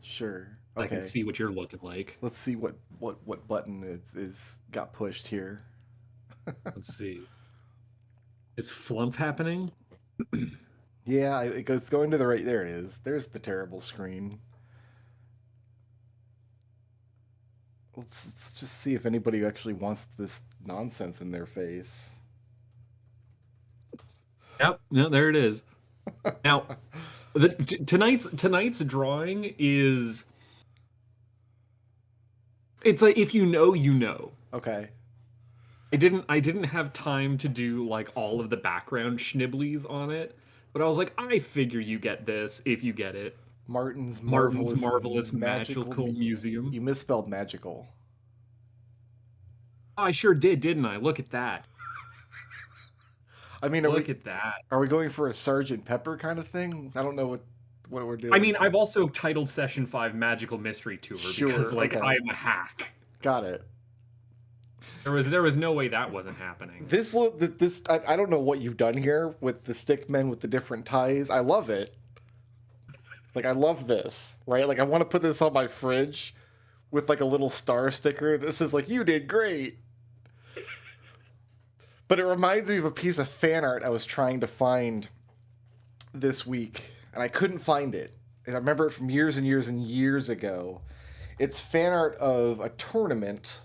Sure. I can Okay. see what you're looking like. Let's see what button is got pushed here. Let's see. Is flump happening? Yeah, it's going to the right. There it is. There's the terrible screen. Let's just see if anybody actually wants this nonsense in their face. Yep. No, there it is. Now, tonight's drawing is it's like if you know, you know. Okay. I didn't have time to do like all of the background schnibblies on it, but I was like, I figure you get this if you get it. Martin's Martin's marvelous Marvelous magical. Magical Museum. You misspelled magical. Oh, I sure did, didn't I? Look at that. I mean, Look at that. are we going for a Sergeant Pepper kind of thing? I don't know what we're doing. I mean, I've also titled Session 5 Magical Mystery Tour Sure, because like okay. I'm a hack. Got it. There was no way that wasn't happening. This I don't know what you've done here with the stick men with the different ties. I love it. Like I love this, right? Like I want to put this on my fridge with like a little star sticker. This is like you did great. But it reminds me of a piece of fan art I was trying to find this week, and I couldn't find it. And I remember it from years and years and years ago. It's fan art of a tournament,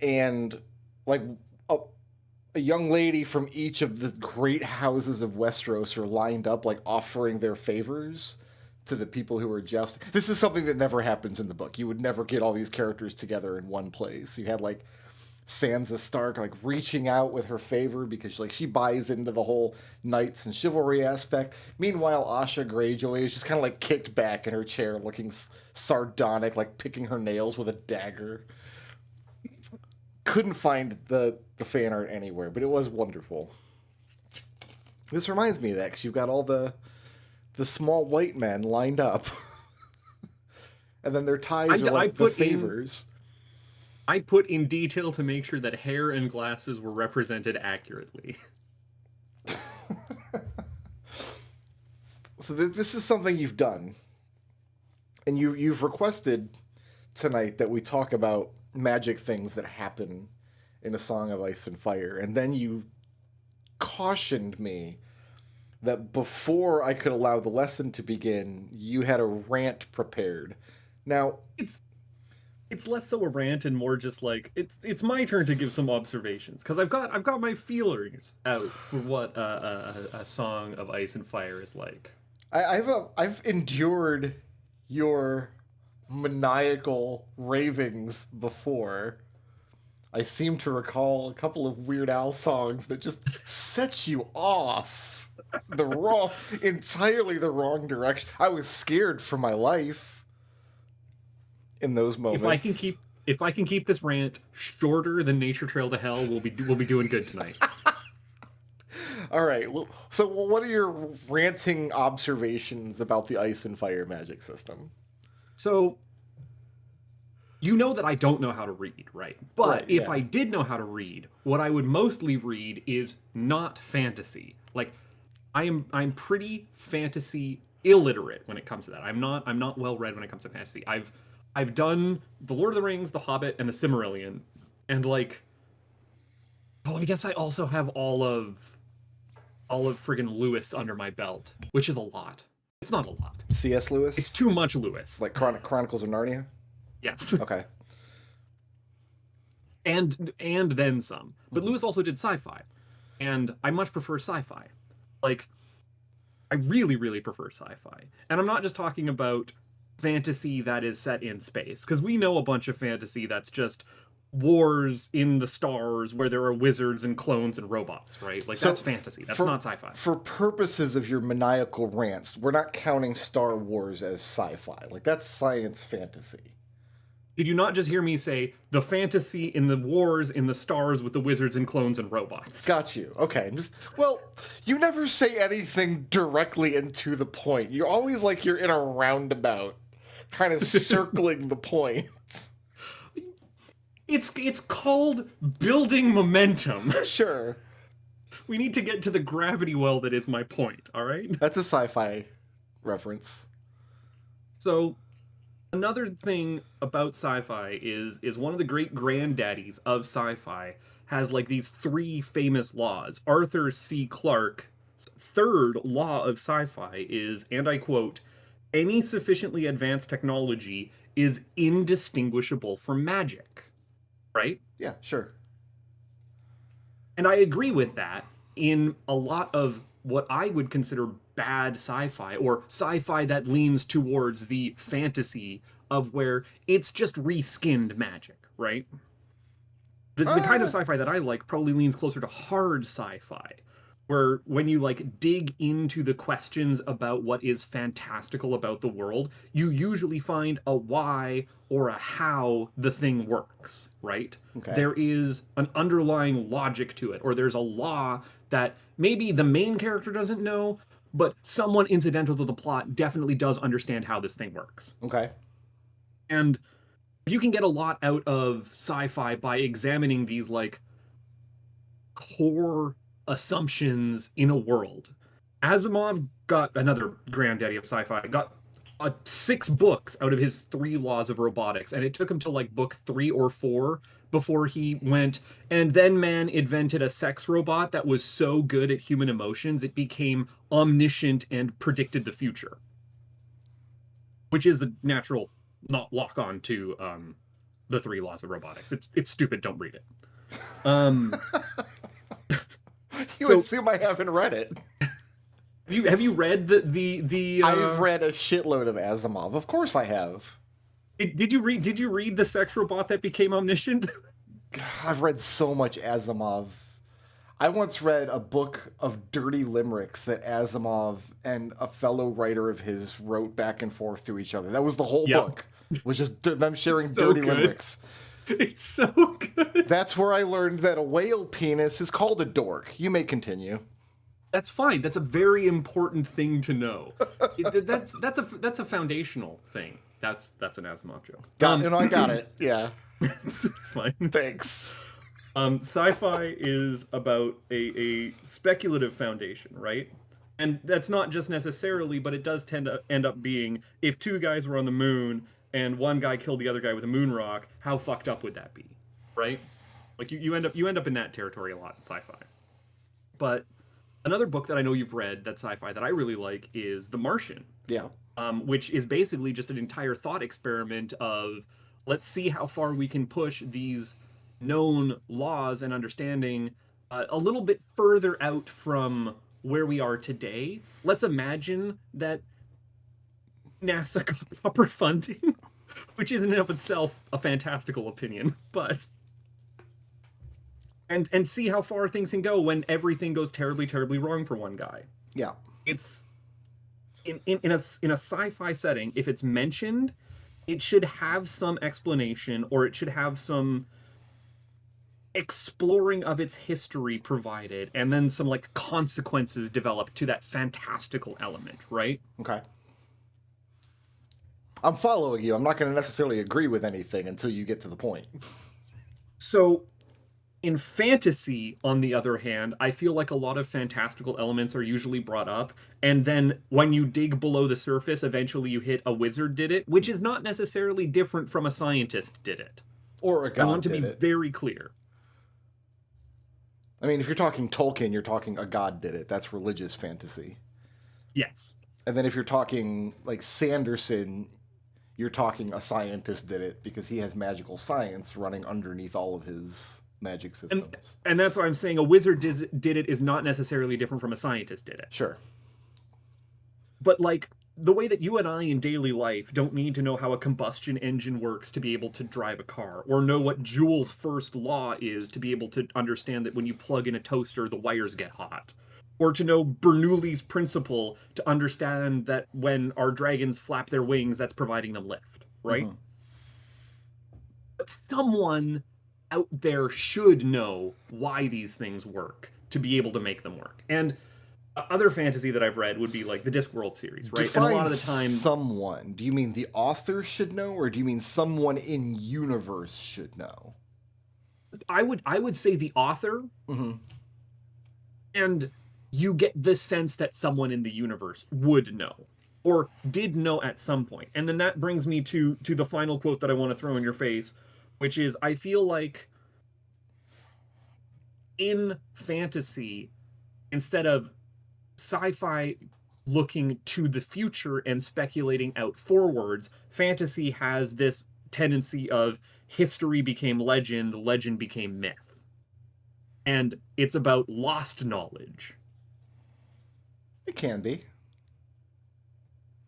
and like a young lady from each of the great houses of Westeros are lined up, like offering their favors to the people who are jousting. This is something that never happens in the book. You would never get all these characters together in one place. You had like Sansa Stark like reaching out with her favor because like she buys into the whole knights and chivalry aspect. Meanwhile, Asha Greyjoy is just kind of like kicked back in her chair, looking sardonic, like picking her nails with a dagger. Couldn't find the fan art anywhere, but it was wonderful. This reminds me of that because you've got all the small white men lined up, and then their ties are like the favors. I put in detail to make sure that hair and glasses were represented accurately. So this is something you've done, and you've requested tonight that we talk about magic things that happen in A Song of Ice and Fire, and then you cautioned me that before I could allow the lesson to begin, you had a rant prepared. Now, it's less so a rant and more just like it's my turn to give some observations because I've got my feelers out for what a Song of Ice and Fire is like. I've endured your maniacal ravings before. I seem to recall a couple of Weird Al songs that just set you off entirely the wrong direction. I was scared for my life in those moments. If I can keep this rant shorter than Nature Trail to Hell, we'll be doing good tonight. All right. So, what are your ranting observations about the Ice and Fire magic system? So, you know that I don't know how to read, right? But if I did know how to read, what I would mostly read is not fantasy. Like, I'm pretty fantasy illiterate when it comes to that. I'm not well read when it comes to fantasy. I've done The Lord of the Rings, The Hobbit, and The Silmarillion, and like, oh, I guess I also have all of friggin' Lewis under my belt, which is a lot. It's not a lot. C.S. Lewis? It's too much Lewis. Like Chronicles of Narnia? Yes. Okay. And then some. But Lewis also did sci-fi, and I much prefer sci-fi. Like, I really, really prefer sci-fi. And I'm not just talking about fantasy that is set in space, because we know a bunch of fantasy that's just wars in the stars where there are wizards and clones and robots, right? Like, that's fantasy. That's not sci-fi. For purposes of your maniacal rants, we're not counting Star Wars as sci-fi. Like, that's science fantasy. Did you not just hear me say the fantasy in the wars in the stars with the wizards and clones and robots? Got you. Okay. Well, you never say anything directly and to the point. You're always like you're in a roundabout, kind of circling the point. It's called building momentum. Sure. We need to get to the gravity well that is my point, all right? That's a sci-fi reference. So, Another thing about sci-fi is one of the great granddaddies of sci-fi has like these three famous laws. Arthur C. Clarke's third law of sci-fi is, and I quote, any sufficiently advanced technology is indistinguishable from magic, right? Yeah, sure. And I agree with that in a lot of what I would consider bad sci-fi or sci-fi that leans towards the fantasy of where it's just reskinned magic, right? The kind of Uh, sci-fi that I like probably leans closer to hard sci-fi, where when you like dig into the questions about what is fantastical about the world, you usually find a why or a how the thing works, right? okay. There is an underlying logic to it, or there's a law that maybe the main character doesn't know, but someone incidental to the plot definitely does understand how this thing works. Okay. And you can get a lot out of sci-fi by examining these like core assumptions in a world. Asimov got another granddaddy of sci-fi, got 6 books out of his 3 laws of robotics, and it took him to like book 3 or 4 before he went. And then man invented a sex robot that was so good at human emotions it became omniscient and predicted the future, which is a natural not lock on to the 3 laws of robotics. It's stupid. Don't read it. Um, You so assume I haven't read it. have you read the I've read a shitload of Asimov. Of course I have. did you read the sex robot that became omniscient? I've read so much Asimov. I once read a book of dirty limericks that Asimov and a fellow writer of his wrote back and forth to each other. That was the whole Yep. book. Was just them sharing So dirty good. limericks. It's so good. That's where I learned that a whale penis is called a dork. You may continue. That's fine. That's a very important thing to know. That's a foundational thing. That's an Asimov joke. No, I got it. Yeah. It's fine. Thanks. Sci-fi is about a speculative foundation, right? And that's not just necessarily, but it does tend to end up being if 2 guys were on the moon and one guy killed the other guy with a moon rock, how fucked up would that be, right? Like you end up in that territory a lot in sci-fi. But another book that I know you've read that's sci-fi that I really like is The Martian, Yeah. which is basically just an entire thought experiment of let's see how far we can push these known laws and understanding a little bit further out from where we are today. Let's imagine that NASA got proper funding, which is in and of itself a fantastical opinion, but and see how far things can go when everything goes terribly, terribly wrong for one guy. Yeah. It's in a sci-fi setting, if it's mentioned, it should have some explanation or it should have some exploring of its history provided and then some like consequences developed to that fantastical element, right? Okay. I'm following you. I'm not going to necessarily agree with anything until you get to the point. So in fantasy, on the other hand, I feel like a lot of fantastical elements are usually brought up, and then when you dig below the surface, eventually you hit a wizard did it, which is not necessarily different from a scientist did it. Or a god I want to be did it. very clear. I mean, if you're talking Tolkien, you're talking a god did it. That's religious fantasy. Yes. And then if you're talking like Sanderson, you're talking a scientist did it because he has magical science running underneath all of his magic systems. And that's why I'm saying a wizard did it is not necessarily different from a scientist did it. Sure. But like the way that you and I in daily life don't need to know how a combustion engine works to be able to drive a car, or know what Joule's first law is to be able to understand that when you plug in a toaster, the wires get hot, or to know Bernoulli's principle to understand that when our dragons flap their wings, that's providing them lift, right? Mhm. But someone out there should know why these things work to be able to make them work. And other fantasy that I've read would be like the Discworld series, right? Define and a lot of the time, someone. Do you mean the author should know, or do you mean someone in universe should know? I would say the author, Mm-hmm. and you get the sense that someone in the universe would know. or did know at some point. And then that brings me to the final quote that I want to throw in your face, which is, I feel like in fantasy, instead of sci-fi looking to the future and speculating out forwards, fantasy has this tendency of history became legend, legend became myth. And it's about lost knowledge. It can be.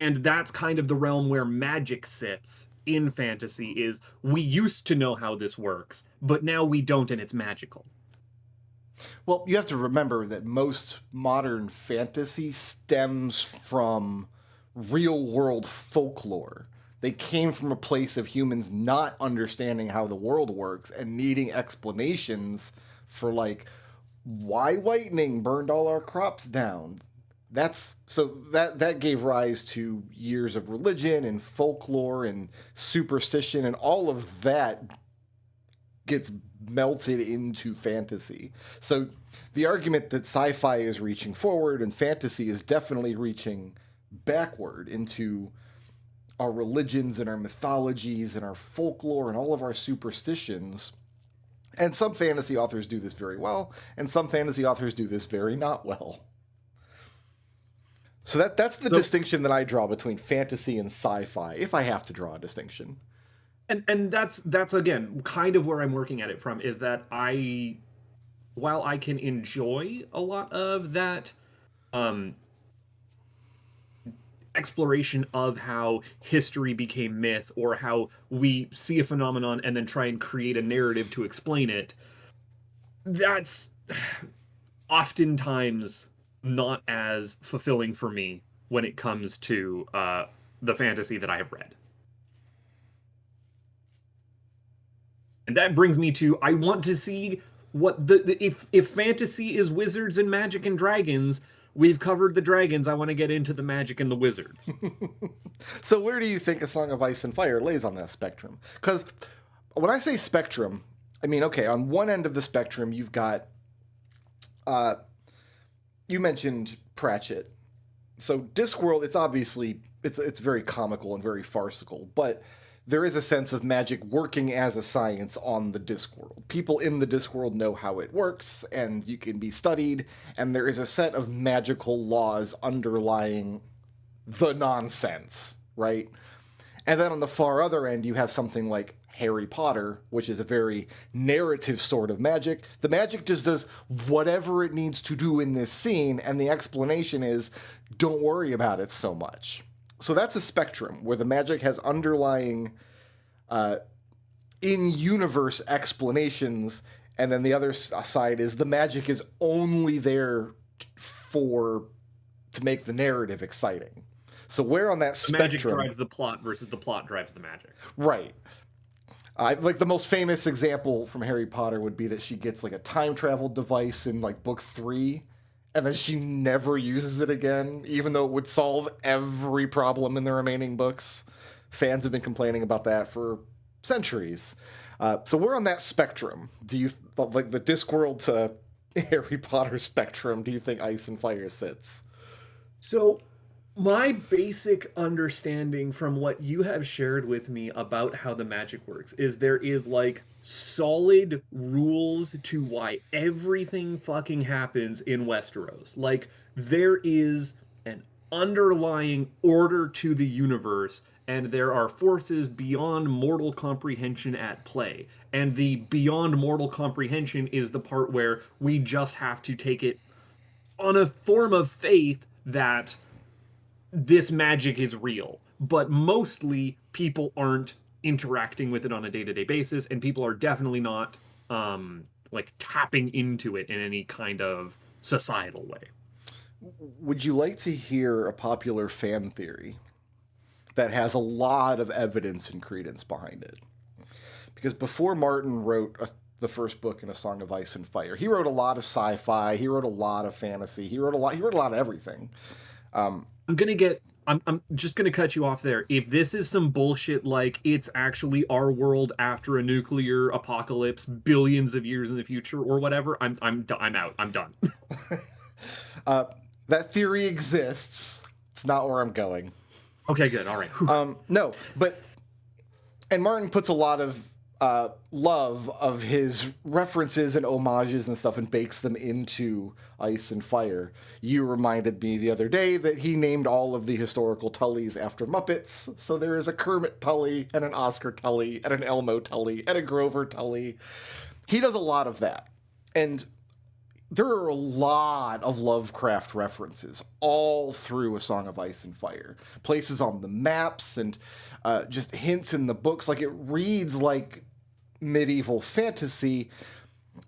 And that's kind of the realm where magic sits in fantasy, is we used to know how this works, but now we don't, and it's magical. Well, you have to remember that most modern fantasy stems from real world folklore. They came from a place of humans not understanding how the world works and needing explanations for, like, why lightning burned all our crops down. That gave rise to years of religion and folklore and superstition, and all of that gets melted into fantasy. So the argument that sci-fi is reaching forward and fantasy is definitely reaching backward into our religions and our mythologies and our folklore and all of our superstitions. And some fantasy authors do this very well, and some fantasy authors do this very not well. So that's the distinction that I draw between fantasy and sci-fi, if I have to draw a distinction. And that's again kind of where I'm working at it from, is that while I can enjoy a lot of that exploration of how history became myth, or how we see a phenomenon and then try and create a narrative to explain it, that's oftentimes not as fulfilling for me when it comes to the fantasy that I have read. And that brings me to, I want to see what if fantasy is wizards and magic and dragons, we've covered the dragons, I want to get into the magic and the wizards. So where do you think A Song of Ice and Fire lays on that spectrum? Because when I say spectrum, I mean, okay, on one end of the spectrum, you've got, you mentioned Pratchett. So Discworld, it's obviously, it's very comical and very farcical, but there is a sense of magic working as a science on the Discworld. People in the Discworld know how it works, and you can be studied, and there is a set of magical laws underlying the nonsense, right? And then on the far other end, you have something like Harry Potter, which is a very narrative sort of magic. The magic just does whatever it needs to do in this scene, and the explanation is, don't worry about it so much. So that's a spectrum where the magic has underlying in-universe explanations, and then the other side is the magic is only there to make the narrative exciting. So where on that spectrum... Magic drives the plot versus the plot drives the magic. Right. Like the most famous example from Harry Potter would be that she gets like a time travel device in like book 3, and then she never uses it again, even though it would solve every problem in the remaining books. Fans have been complaining about that for centuries. So we're on that spectrum. Do you, like the Discworld to Harry Potter spectrum, do you think Ice and Fire sits? So my basic understanding from what you have shared with me about how the magic works is there is like solid rules to why everything fucking happens in Westeros. Like there is an underlying order to the universe, and there are forces beyond mortal comprehension at play. And the beyond mortal comprehension is the part where we just have to take it on a form of faith that this magic is real. But mostly people aren't interacting with it on a day-to-day basis, and people are definitely not like tapping into it in any kind of societal way. Would you like to hear a popular fan theory that has a lot of evidence and credence behind it? Because before Martin wrote the first book in A Song of Ice and Fire, he wrote a lot of sci-fi, he wrote a lot of fantasy, he wrote a lot of everything. I'm just gonna cut you off there. If this is some bullshit like it's actually our world after a nuclear apocalypse billions of years in the future or whatever, I'm out. I'm done. That theory exists. It's not where I'm going. Okay, good. All right. No, but and Martin puts a lot of love of his references and homages and stuff and bakes them into Ice and Fire. You reminded me the other day that he named all of the historical Tullys after Muppets. So there is a Kermit Tully and an Oscar Tully and an Elmo Tully and a Grover Tully. He does a lot of that. And there are a lot of Lovecraft references all through A Song of Ice and Fire. Places on the maps and just hints in the books. Like, it reads like medieval fantasy,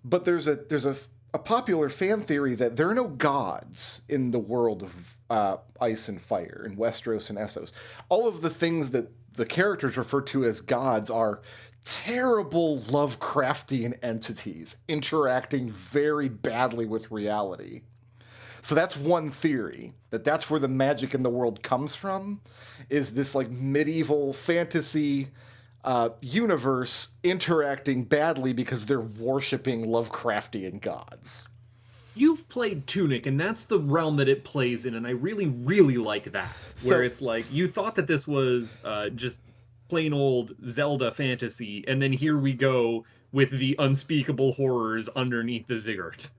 but there's a popular fan theory that there are no gods in the world of Ice and Fire, in Westeros and Essos. All of the things that the characters refer to as gods are terrible Lovecraftian entities interacting very badly with reality. So that's one theory, that's where the magic in the world comes from, is this like medieval fantasy universe interacting badly because they're worshipping Lovecraftian gods. You've played Tunic, and that's the realm that it plays in, and I really, really like that. Where it's like, you thought that this was just plain old Zelda fantasy, and then here we go with the unspeakable horrors underneath the ziggurat.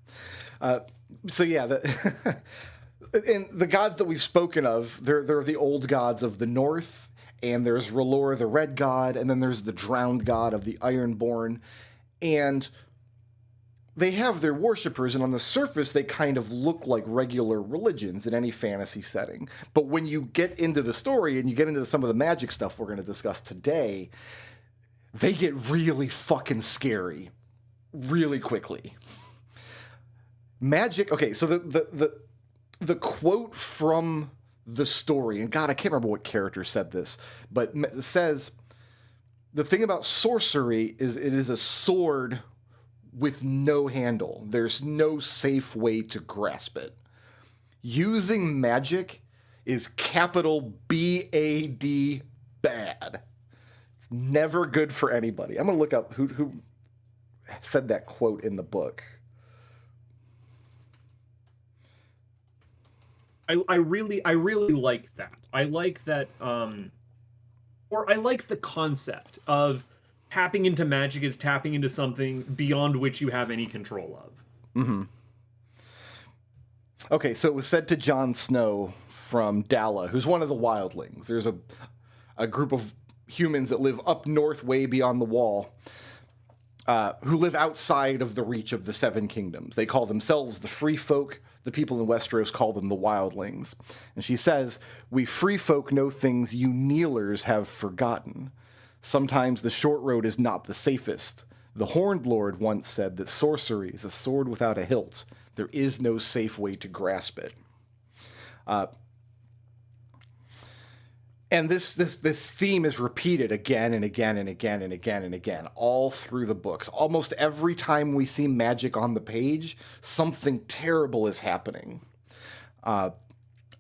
So yeah, and the gods that we've spoken of, they're the old gods of the north, and there's R'hllor, the red god, and then there's the drowned god of the Ironborn, and they have their worshippers, and on the surface they kind of look like regular religions in any fantasy setting. But when you get into the story and you get into some of the magic stuff we're going to discuss today, they get really fucking scary really quickly. Magic, okay, so the quote from the story, and God, I can't remember what character said this, but it says, the thing about sorcery is it is a sword with no handle. There's no safe way to grasp it. Using magic is capital B-A-D bad. It's never good for anybody. I'm going to look up who said that quote in the book. I really like that. I like that, or I like the concept of tapping into magic is tapping into something beyond which you have any control of. Mm-hmm. Okay, so it was said to Jon Snow from Dala, who's one of the wildlings. There's a group of humans that live up north, way beyond the wall, who live outside of the reach of the Seven Kingdoms. They call themselves the Free Folk. The people in Westeros call them the Wildlings. And she says, "We free folk know things you kneelers have forgotten. Sometimes the short road is not the safest. The Horned Lord once said that sorcery is a sword without a hilt. There is no safe way to grasp it." And this theme is repeated again and again and again and again and again, all through the books. Almost every time we see magic on the page, something terrible is happening. A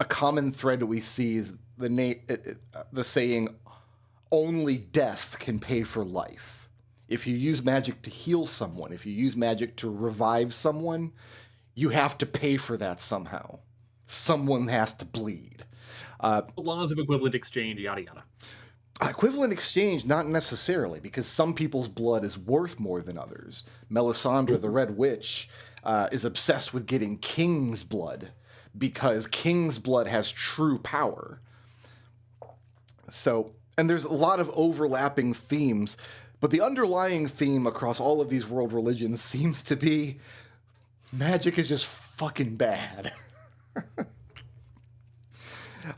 common thread that we see is the saying, "Only death can pay for life." If you use magic to heal someone, if you use magic to revive someone, you have to pay for that somehow. Someone has to bleed. Laws of equivalent exchange, yada yada. Equivalent exchange, not necessarily, because some people's blood is worth more than others. Melisandre, the Red Witch, is obsessed with getting king's blood, because king's blood has true power. So, and there's a lot of overlapping themes, but the underlying theme across all of these world religions seems to be magic is just fucking bad.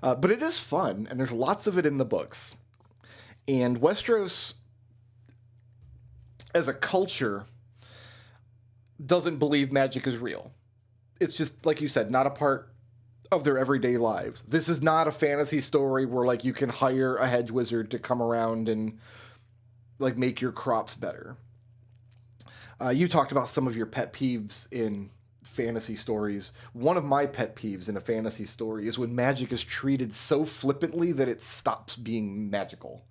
But it is fun, and there's lots of it in the books. And Westeros, as a culture, doesn't believe magic is real. It's just, like you said, not a part of their everyday lives. This is not a fantasy story where, like, you can hire a hedge wizard to come around and, like, make your crops better. You talked about some of your pet peeves in fantasy stories. One of my pet peeves in a fantasy story is when magic is treated so flippantly that it stops being magical.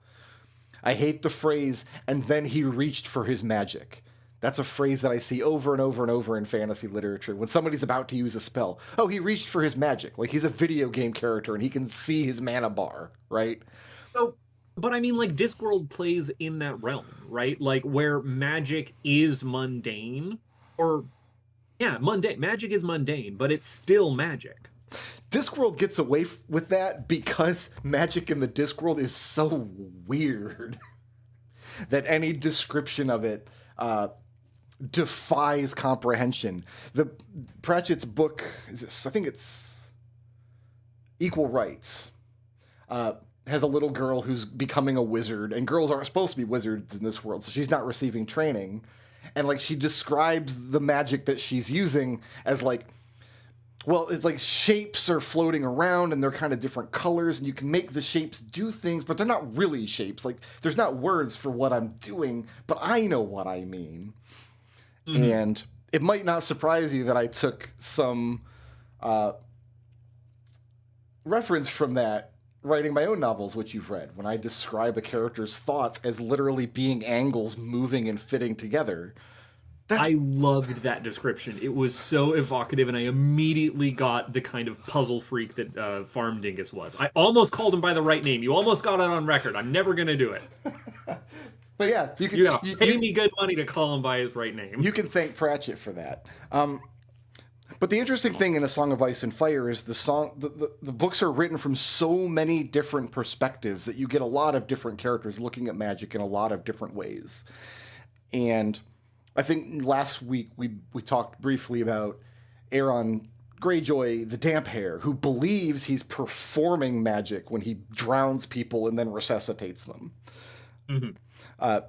I hate the phrase, "and then he reached for his magic." That's a phrase that I see over and over and over in fantasy literature. When somebody's about to use a spell, oh, he reached for his magic. Like he's a video game character and he can see his mana bar, right? So, but I mean, like, Discworld plays in that realm, right? Like, where magic is mundane, or, yeah, mundane. Magic is mundane, but it's still magic. Discworld gets away with that because magic in the Discworld is so weird that any description of it defies comprehension. The Pratchett's book, I think it's Equal Rights, has a little girl who's becoming a wizard, and girls aren't supposed to be wizards in this world, so she's not receiving training. And like she describes the magic that she's using as like, well, it's like shapes are floating around and they're kind of different colors, and you can make the shapes do things, but they're not really shapes. Like there's not words for what I'm doing, but I know what I mean. Mm-hmm. And it might not surprise you that I took some reference from that writing my own novels, which you've read, when I describe a character's thoughts as literally being angles moving and fitting together. I loved that description. It was so evocative, and I immediately got the kind of puzzle freak that Farm Dingus was. I almost called him by the right name. You almost got it on record. I'm never going to do it. But yeah, you pay me good money to call him by his right name. You can thank Pratchett for that. But the interesting thing in A Song of Ice and Fire is the books are written from so many different perspectives that you get a lot of different characters looking at magic in a lot of different ways. And I think last week we talked briefly about Aeron Greyjoy, the Damp Hair, who believes he's performing magic when he drowns people and then resuscitates them. Mm-hmm.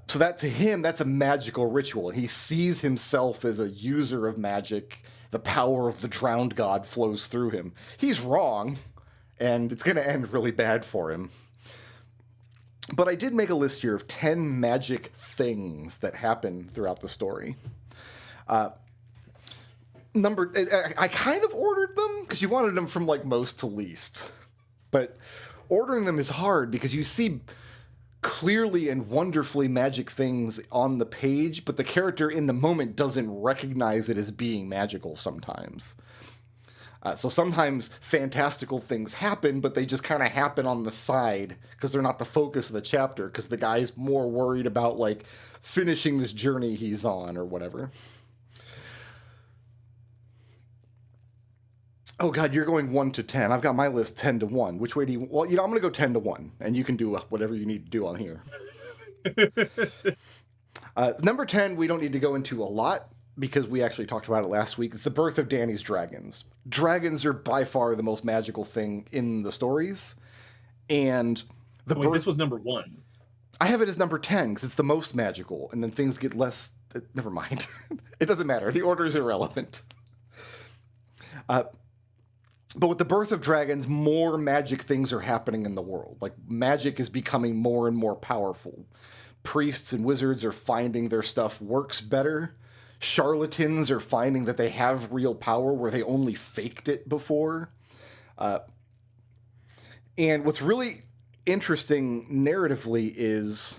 So that to him, that's a magical ritual. He sees himself as a user of magic. The power of the drowned god flows through him. He's wrong, and it's going to end really bad for him. But I did make a list here of 10 magic things that happen throughout the story. I kind of ordered them because you wanted them from like most to least. But ordering them is hard because you see clearly and wonderfully magic things on the page, but the character in the moment doesn't recognize it as being magical sometimes. So sometimes fantastical things happen, but they just kind of happen on the side because they're not the focus of the chapter, because the guy's more worried about like finishing this journey he's on or whatever. Oh God, you're going 1 to 10. I've got my list 10 to 1. Which way do you? Well, I'm going to go 10 to 1, and you can do whatever you need to do on here. Number 10, we don't need to go into a lot because we actually talked about it last week. It's the birth of Dany's dragons. Dragons are by far the most magical thing in the stories, and this was number 1. I have it as number 10 because it's the most magical, and then things get less. Never mind. It doesn't matter. The order is irrelevant. But with the birth of dragons, more magic things are happening in the world. Like, magic is becoming more and more powerful. Priests and wizards are finding their stuff works better. Charlatans are finding that they have real power where they only faked it before. And what's really interesting narratively is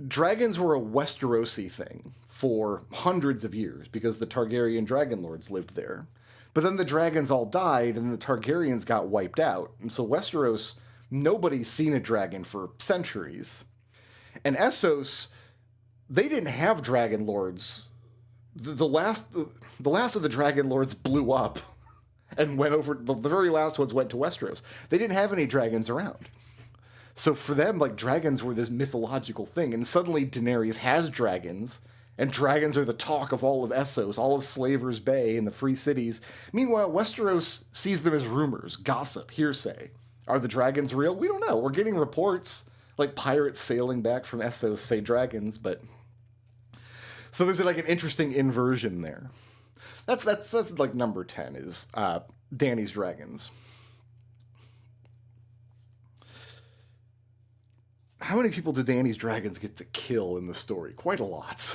dragons were a Westerosi thing for hundreds of years because the Targaryen dragon lords lived there. But then the dragons all died, and the Targaryens got wiped out. And so Westeros, nobody's seen a dragon for centuries. And Essos, they didn't have dragon lords. The last of the dragon lords blew up and went over. The very last ones went to Westeros. They didn't have any dragons around. So for them, like, dragons were this mythological thing. And suddenly Daenerys has dragons. And dragons are the talk of all of Essos, all of Slaver's Bay and the Free Cities. Meanwhile, Westeros sees them as rumors, gossip, hearsay. Are the dragons real? We don't know. We're getting reports, like pirates sailing back from Essos say dragons, but... So there's like an interesting inversion there. That's like number 10 is Dany's dragons. How many people do Dany's dragons get to kill in the story? Quite a lot.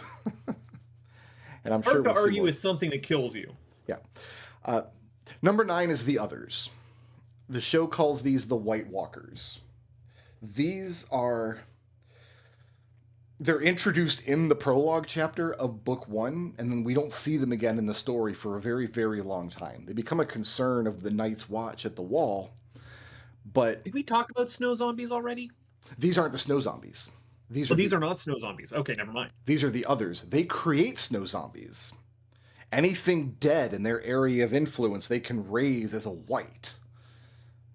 And I'm sure we'll argue is something that kills you. Yeah. Number 9 is the Others. The show calls these the White Walkers. These are they're introduced in the prologue chapter of book 1, and then we don't see them again in the story for a very, very long time. They become a concern of the Night's Watch at the Wall, but Did we talk about snow zombies already? these aren't the snow zombies. These are not snow zombies. Okay, never mind. These are the others. They create snow zombies. Anything dead in their area of influence, they can raise as a wight.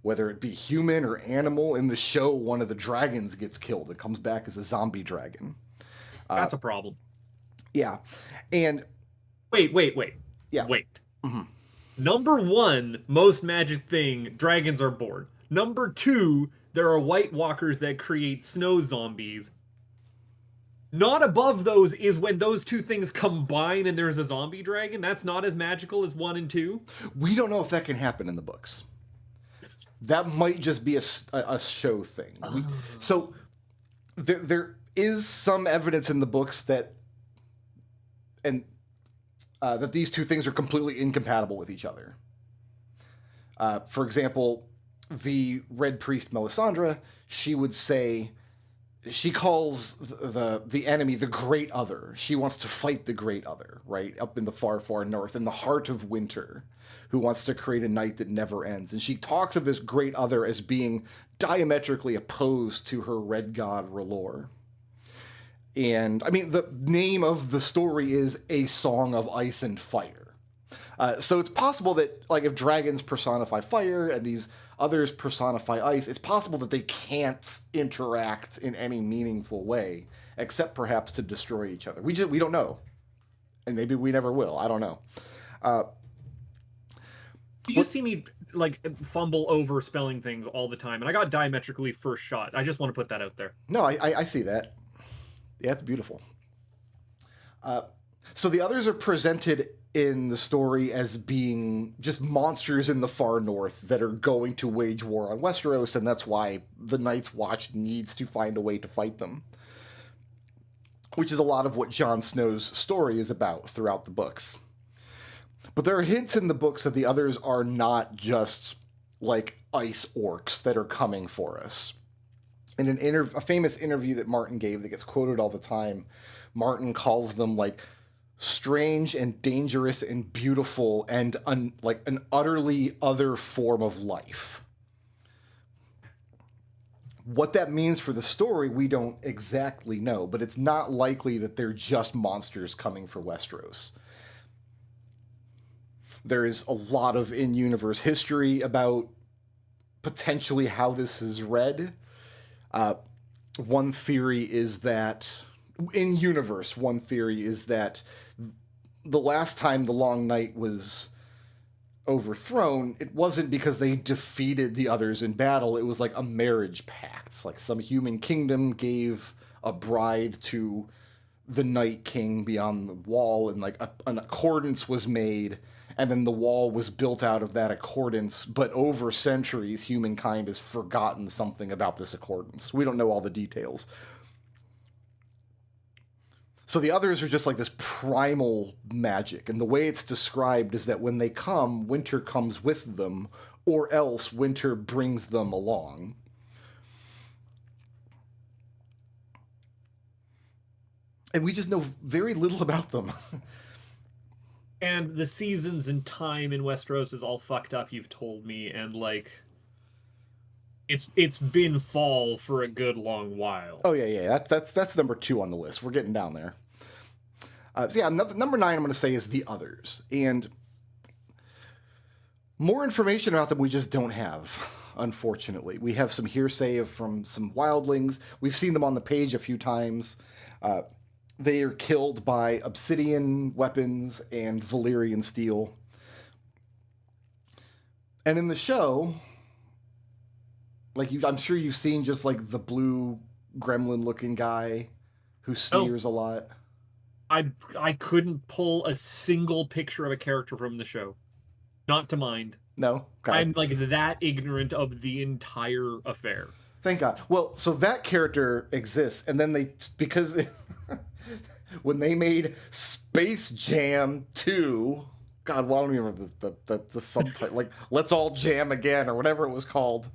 Whether it be human or animal. In the show, one of the dragons gets killed and comes back as a zombie dragon. That's a problem. Yeah. And... Wait. Yeah. Wait. Mm-hmm. Number 1, most magic thing, dragons are born. Number 2, there are White Walkers that create snow zombies. Not above those is when those two things combine and there's a zombie dragon. That's not as magical as 1 and 2. We don't know if that can happen in the books. That might just be a show thing. So there is some evidence in the books that that these two things are completely incompatible with each other. For example, the Red Priest Melisandre, she would say, she calls the enemy the Great Other. She wants to fight the Great Other, right? Up in the far, far north, in the heart of winter, who wants to create a night that never ends. And she talks of this Great Other as being diametrically opposed to her red god R'hllor. And, I mean, the name of the story is A Song of Ice and Fire. So it's possible that, like, if dragons personify fire and these others personify ice, it's possible that they can't interact in any meaningful way, except perhaps to destroy each other. We don't know. And maybe we never will. I don't know. You see me, like, fumble over spelling things all the time, and I got diametrically first shot. I just want to put that out there. No, I see that. Yeah, it's beautiful. So the others are presented in the story as being just monsters in the far north that are going to wage war on Westeros, and that's why the Night's Watch needs to find a way to fight them. Which is a lot of what Jon Snow's story is about throughout the books. But there are hints in the books that the others are not just like ice orcs that are coming for us. In a famous interview that Martin gave that gets quoted all the time, Martin calls them like strange and dangerous and beautiful and like an utterly other form of life. What that means for the story, we don't exactly know, but it's not likely that they're just monsters coming for Westeros. There is a lot of in-universe history about potentially how this is read. One theory is that the last time the Long Night was overthrown, it wasn't because they defeated the others in battle. It was like a marriage pact. Like some human kingdom gave a bride to the Night King beyond the wall, and like an accordance was made, and then the wall was built out of that accordance. But over centuries, humankind has forgotten something about this accordance. We don't know all the details. So the others are just like this primal magic, and the way it's described is that when they come, winter comes with them, or else winter brings them along. And we just know very little about them. And the seasons and time in Westeros is all fucked up, you've told me, and like it's been fall for a good long while. Oh yeah. That's number 2 on the list. We're getting down there. Number 9 I'm going to say is the others, and more information about them we just don't have. Unfortunately, we have some hearsay from some wildlings. We've seen them on the page a few times. They are killed by obsidian weapons and Valyrian steel. And in the show, I'm sure you've seen just like the blue gremlin-looking guy who sneers a lot. I couldn't pull a single picture of a character from the show. Not to mind. No? Okay. I'm like that ignorant of the entire affair. Thank God. Well, so that character exists, and then because when they made Space Jam 2, God, well, I don't even remember the subtitle, like Let's All Jam Again or whatever it was called.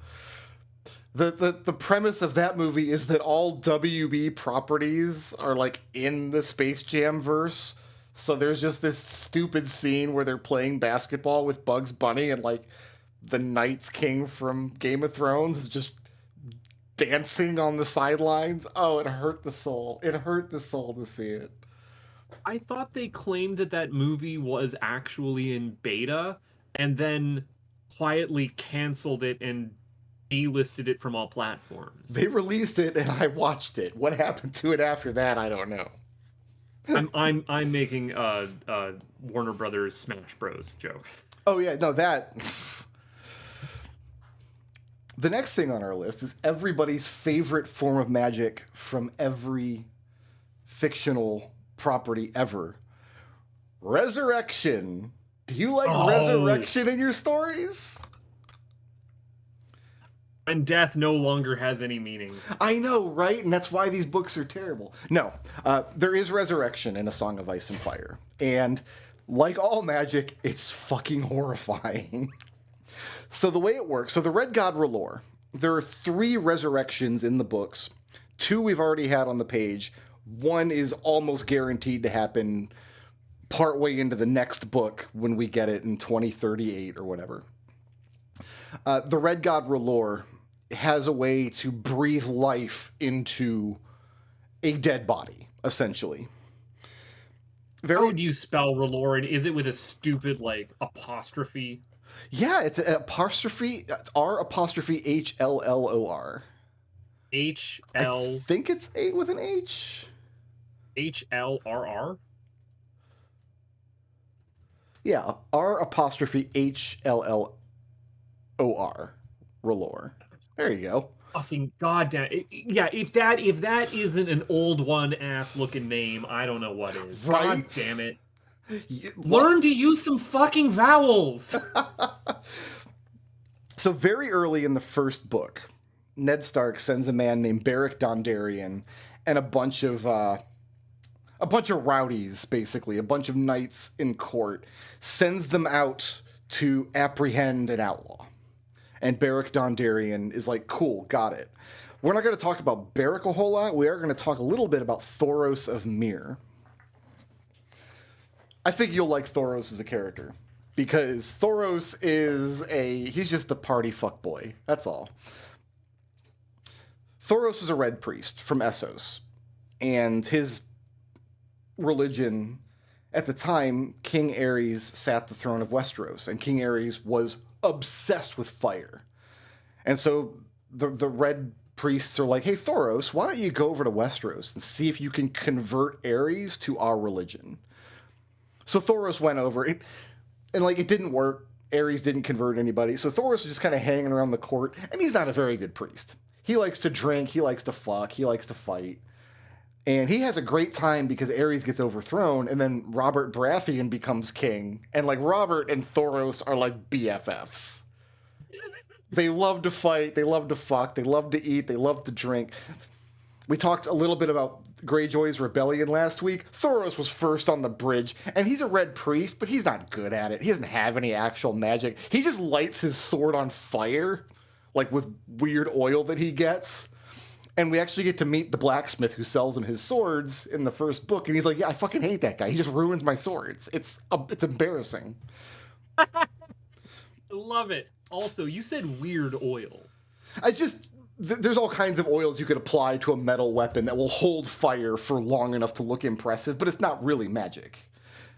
The premise of that movie is that all WB properties are like in the Space Jam verse. So there's just this stupid scene where they're playing basketball with Bugs Bunny and like the Night's King from Game of Thrones is just dancing on the sidelines. Oh, it hurt the soul. It hurt the soul to see it. I thought they claimed that that movie was actually in beta and then quietly canceled it and delisted it from all platforms. They released it and I watched it. What happened to it after that, I don't know. I'm making Warner Brothers Smash Bros joke. Oh yeah, no, that. The next thing on our list is everybody's favorite form of magic from every fictional property ever. Resurrection. Do you like resurrection in your stories? When death no longer has any meaning. I know, right? And that's why these books are terrible. No, there is resurrection in A Song of Ice and Fire. And like all magic, it's fucking horrifying. So the way it works, so the Red God R'hllor, there are 3 resurrections in the books. 2 we've already had on the page. 1 is almost guaranteed to happen partway into the next book when we get it in 2038 or whatever. The Red God R'hllor has a way to breathe life into a dead body, essentially. How would you spell R'hllor? And is it with a stupid, like, apostrophe? Yeah, it's an apostrophe, R''HLLOR. I think it's 8 with an H. HLRR? Yeah, R''HLLOR. R'hllor. There you go. Fucking goddamn. Yeah, if that isn't an old one ass looking name, I don't know what is. Right? God damn it. Learn to use some fucking vowels. So very early in the first book, Ned Stark sends a man named Beric Dondarrion and a bunch of rowdies, basically, a bunch of knights in court, sends them out to apprehend an outlaw. And Beric Dondarrion is like, cool, got it. We're not going to talk about Beric a whole lot. We are going to talk a little bit about Thoros of Myr. I think you'll like Thoros as a character. Because Thoros he's just a party fuckboy. That's all. Thoros is a red priest from Essos. And his religion, at the time, King Aerys sat the throne of Westeros. And King Aerys was obsessed with fire. And so the red priests are like, hey, Thoros, why don't you go over to Westeros and see if you can convert Aerys to our religion? So Thoros went over, and like it didn't work. Aerys didn't convert anybody. So Thoros was just kind of hanging around the court, and he's not a very good priest. He likes to drink, he likes to fuck, he likes to fight. And he has a great time because Aerys gets overthrown, and then Robert Baratheon becomes king. And like Robert and Thoros are like BFFs. They love to fight, they love to fuck, they love to eat, they love to drink. We talked a little bit about Greyjoy's rebellion last week. Thoros was first on the bridge, and he's a red priest, but he's not good at it. He doesn't have any actual magic. He just lights his sword on fire, like with weird oil that he gets. And we actually get to meet the blacksmith who sells him his swords in the first book, and he's like, yeah, I fucking hate that guy. He just ruins my swords. It's embarrassing. I love it. Also, you said weird oil. There's all kinds of oils you could apply to a metal weapon that will hold fire for long enough to look impressive, but it's not really magic.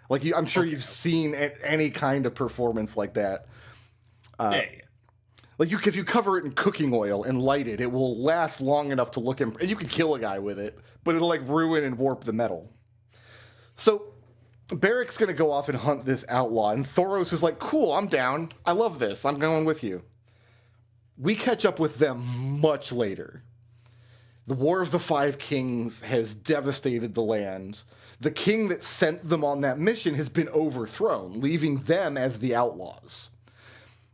Like, I'm sure you've seen any kind of performance like that. Hey. Like, if you cover it in cooking oil and light it, it will last long enough to look and you can kill a guy with it, but it'll, like, ruin and warp the metal. So, Beric's gonna go off and hunt this outlaw, and Thoros is like, cool, I'm down. I love this. I'm going with you. We catch up with them much later. The War of the Five Kings has devastated the land. The king that sent them on that mission has been overthrown, leaving them as the outlaws.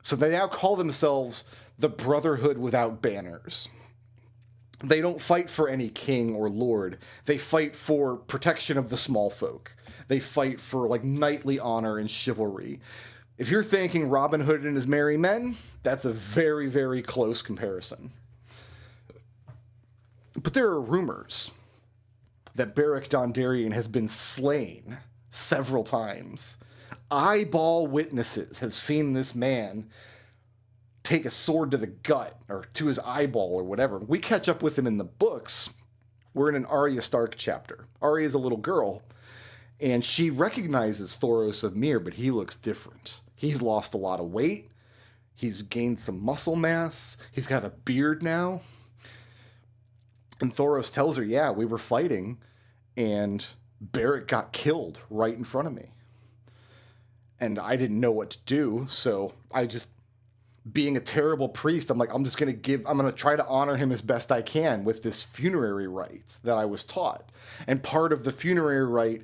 So they now call themselves the Brotherhood Without Banners. They don't fight for any king or lord. They fight for protection of the small folk. They fight for, like, knightly honor and chivalry. If you're thinking Robin Hood and his merry men, that's a very, very close comparison. But there are rumors that Beric Dondarrion has been slain several times. Eyeball witnesses have seen this man take a sword to the gut or to his eyeball or whatever. We catch up with him in the books. We're in an Arya Stark chapter. Arya is a little girl, and she recognizes Thoros of Myr, but he looks different. He's lost a lot of weight. He's gained some muscle mass. He's got a beard now. And Thoros tells her, yeah, we were fighting, and Beric got killed right in front of me. And I didn't know what to do, so I just, being a terrible priest, I'm like, I'm going to try to honor him as best I can with this funerary rite that I was taught. And part of the funerary rite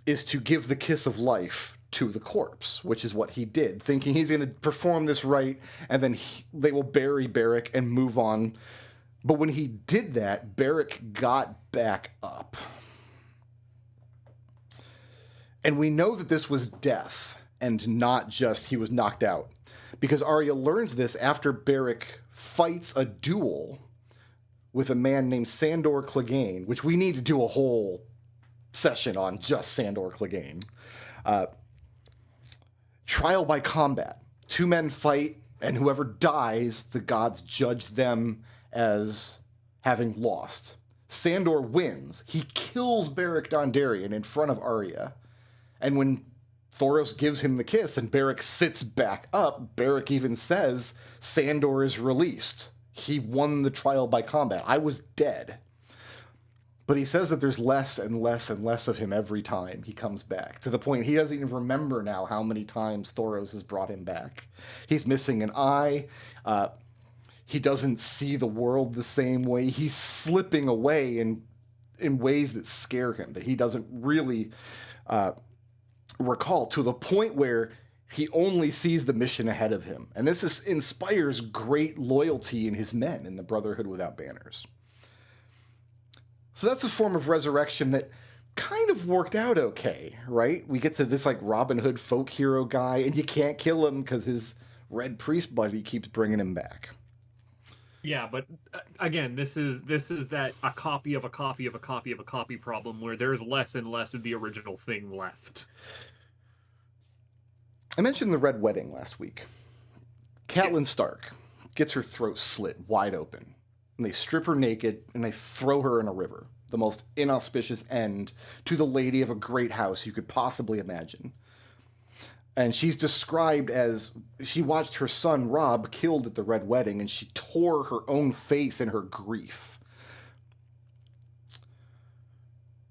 is to give the kiss of life to the corpse, which is what he did, thinking he's going to perform this rite, and then they will bury Beric and move on. But when he did that, Beric got back up. And we know that this was death and not just he was knocked out. Because Arya learns this after Beric fights a duel with a man named Sandor Clegane, which we need to do a whole session on just Sandor Clegane. Trial by combat. Two men fight, and whoever dies, the gods judge them as having lost. Sandor wins. He kills Beric Dondarrion in front of Arya. And when Thoros gives him the kiss and Beric sits back up, Beric even says, Sandor is released. He won the trial by combat. I was dead. But he says that there's less and less and less of him every time he comes back, to the point he doesn't even remember now how many times Thoros has brought him back. He's missing an eye. He doesn't see the world the same way. He's slipping away in ways that scare him, that he doesn't really recall, to the point where he only sees the mission ahead of him. And this inspires great loyalty in his men in the Brotherhood Without Banners. So that's a form of resurrection that kind of worked out okay, right? We get to this like Robin Hood folk hero guy, and you can't kill him because his red priest buddy keeps bringing him back. Yeah, but again, this is that a copy of a copy of a copy of a copy problem where there's less and less of the original thing left. I mentioned the Red Wedding last week. Catelyn Stark gets her throat slit wide open, and they strip her naked, and they throw her in a river. The most inauspicious end to the lady of a great house you could possibly imagine. And she's described as she watched her son Robb killed at the Red Wedding, and she tore her own face in her grief.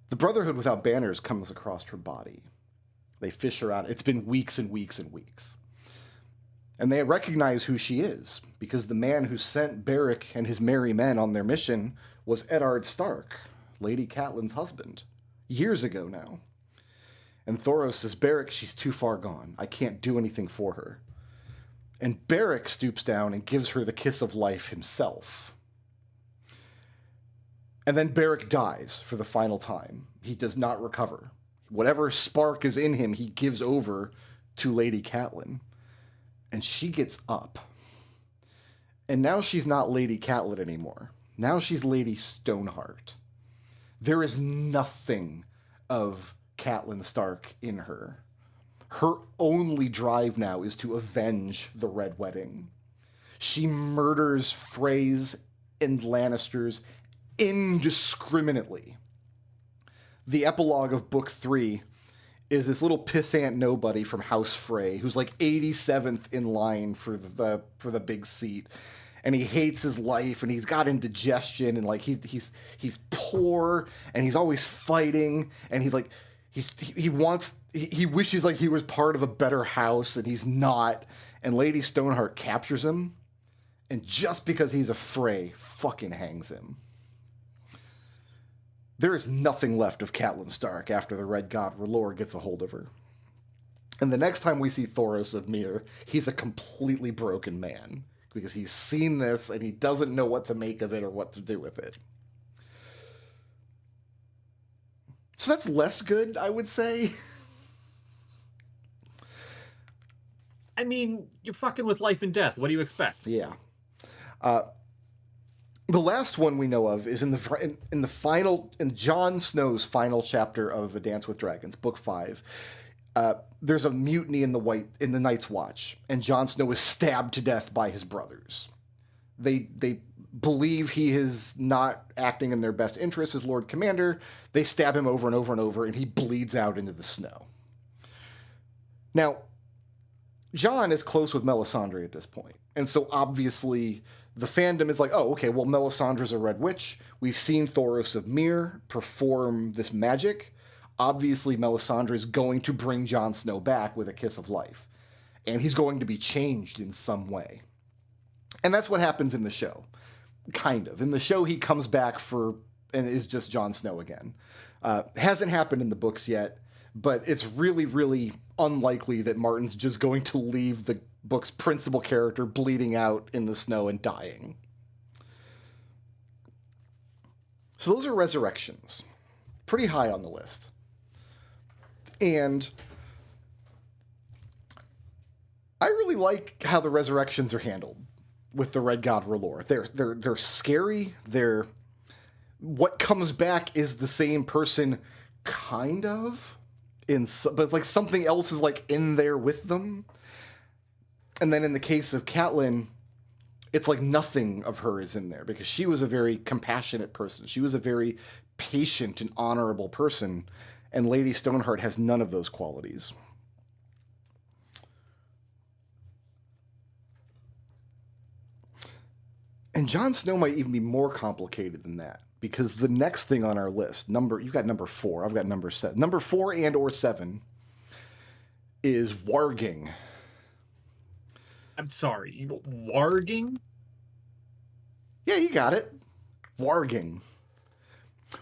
The Brotherhood Without Banners comes across her body. They fish her out. It's been weeks and weeks and weeks. And they recognize who she is, because the man who sent Beric and his merry men on their mission was Eddard Stark, Lady Catelyn's husband, years ago now. And Thoros says, Beric, she's too far gone. I can't do anything for her. And Beric stoops down and gives her the kiss of life himself. And then Beric dies for the final time. He does not recover. Whatever spark is in him, he gives over to Lady Catelyn. And she gets up. And now she's not Lady Catelyn anymore. Now she's Lady Stoneheart. There is nothing of Catelyn Stark in her. Her only drive now is to avenge the Red Wedding. She murders Freys and Lannisters indiscriminately. The epilogue of Book 3 is this little pissant nobody from House Frey who's like 87th in line for the big seat, and he hates his life, and he's got indigestion, and like he's poor, and he's always fighting, and he's like he wishes like he was part of a better house, and he's not. And Lady Stoneheart captures him, and just because he's a Frey, fucking hangs him. There is nothing left of Catelyn Stark after the Red God R'hllor gets a hold of her. And the next time we see Thoros of Myr, he's a completely broken man, because he's seen this and he doesn't know what to make of it or what to do with it. So that's less good, I would say. I mean, you're fucking with life and death. What do you expect? Yeah. The last one we know of is in the final, in Jon Snow's final chapter of A Dance with Dragons, book 5. There's a mutiny in the Night's Watch, and Jon Snow is stabbed to death by his brothers. They believe he is not acting in their best interest as Lord Commander. They stab him over and over and over, and he bleeds out into the snow. Now, Jon is close with Melisandre at this point, and so obviously the fandom is like, oh, okay, well, Melisandre's a Red Witch. We've seen Thoros of Myr perform this magic. Obviously, Melisandre is going to bring Jon Snow back with a kiss of life, and he's going to be changed in some way. And that's what happens in the show, kind of. In the show, he comes back and is just Jon Snow again. Hasn't happened in the books yet, but it's really, really unlikely that Martin's just going to leave the book's principal character bleeding out in the snow and dying. So those are resurrections. Pretty high on the list. And I really like how the resurrections are handled with the Red God R'hllor. They're scary. What comes back is the same person, kind of, but it's like something else is like in there with them. And then in the case of Catelyn, it's like nothing of her is in there because she was a very compassionate person. She was a very patient and honorable person, and Lady Stoneheart has none of those qualities. And Jon Snow might even be more complicated than that, because the next thing on our list, you've got number 4, I've got number 7. Number 4 and or 7 is warging. I'm sorry, warging? Yeah, you got it. Warging.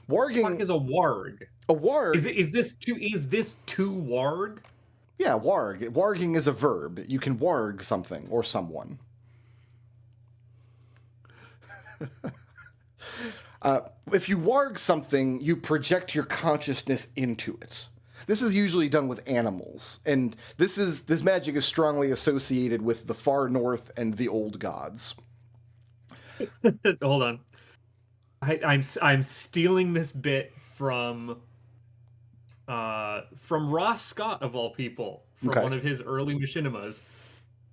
Warging. What is a warg? A warg. Is this to warg? Yeah, warg. Warging is a verb. You can warg something or someone. If you warg something, you project your consciousness into it. This is usually done with animals, and this magic is strongly associated with the far north and the old gods. Hold on, I'm stealing this bit from Ross Scott, of all people, from one of his early machinimas.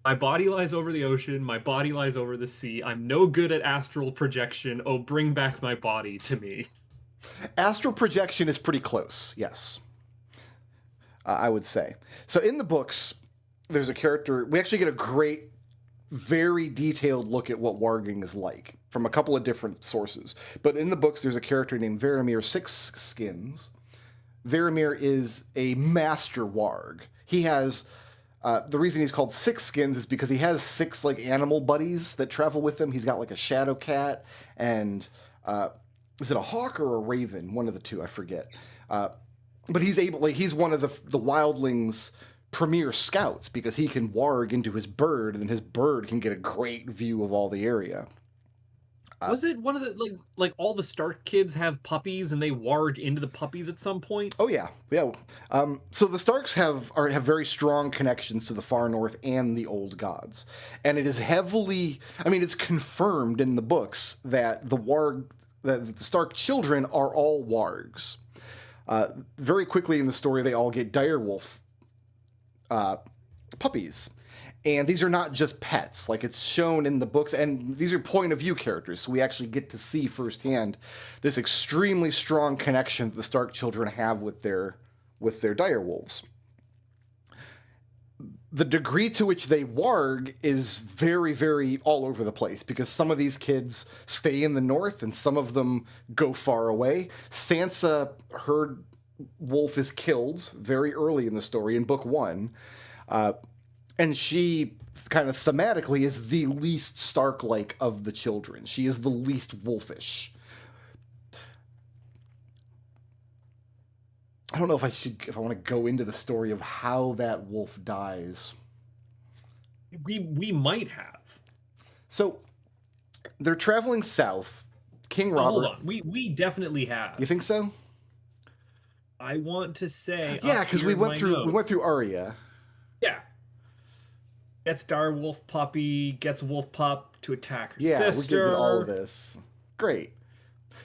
My body lies over the ocean, my body lies over the sea. I'm no good at astral projection. Oh, bring back my body to me. Astral projection is pretty close, yes. I would say. So in the books, there's a character, we actually get a great, very detailed look at what warging is like from a couple of different sources. But in the books, there's a character named Varamir Sixskins. Varamir is a master warg. He has... the reason he's called Sixskins is because he has 6 like animal buddies that travel with him. He's got like a shadow cat and is it a hawk or a raven? One of the two, I forget. But he's one of the wildlings' premier scouts because he can warg into his bird, and then his bird can get a great view of all the area. Was it one of the like all the Stark kids have puppies and they warg into the puppies at some point? Oh yeah. So the Starks have very strong connections to the far north and the old gods, and it is heavily. I mean, it's confirmed in the books that the Stark children are all wargs. Very quickly in the story, they all get direwolf puppies. And these are not just pets, like it's shown in the books, and these are point of view characters, so we actually get to see firsthand this extremely strong connection that the Stark children have with their direwolves. The degree to which they warg is very, very all over the place, because some of these kids stay in the north and some of them go far away. Sansa, her wolf is killed very early in the story in book 1. And she, kind of thematically, is the least Stark-like of the children. She is the least wolfish. I don't know if I want to go into the story of how that wolf dies. We might have. So, they're traveling south. King Robert... Hold on. We definitely have. You think so? I want to say... Yeah, because we went through Arya. Yeah. Gets direwolf puppy, gets wolf pup to attack her sister. Yeah, we're getting all of this. Great.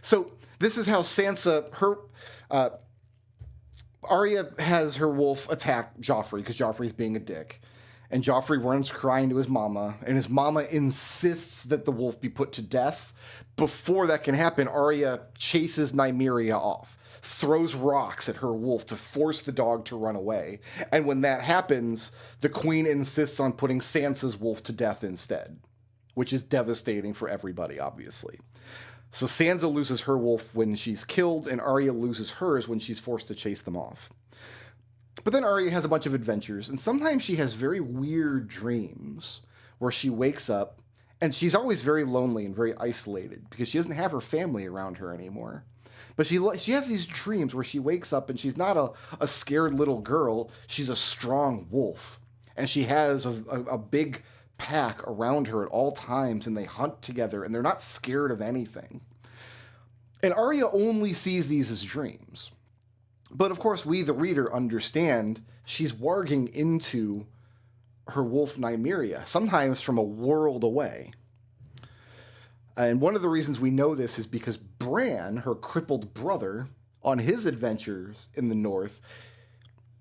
So this is how Sansa, Arya has her wolf attack Joffrey because Joffrey's being a dick. And Joffrey runs crying to his mama, and his mama insists that the wolf be put to death. Before that can happen, Arya chases Nymeria off, throws rocks at her wolf to force the dog to run away. And when that happens, the queen insists on putting Sansa's wolf to death instead, which is devastating for everybody, obviously. So Sansa loses her wolf when she's killed, and Arya loses hers when she's forced to chase them off. But then Arya has a bunch of adventures, and sometimes she has very weird dreams where she wakes up, and she's always very lonely and very isolated because she doesn't have her family around her anymore. But she has these dreams where she wakes up and she's not a scared little girl, she's a strong wolf. And she has a big pack around her at all times, and they hunt together, and they're not scared of anything. And Arya only sees these as dreams. But of course, we, the reader, understand she's warging into her wolf Nymeria, sometimes from a world away. And one of the reasons we know this is because Bran, her crippled brother, on his adventures in the north,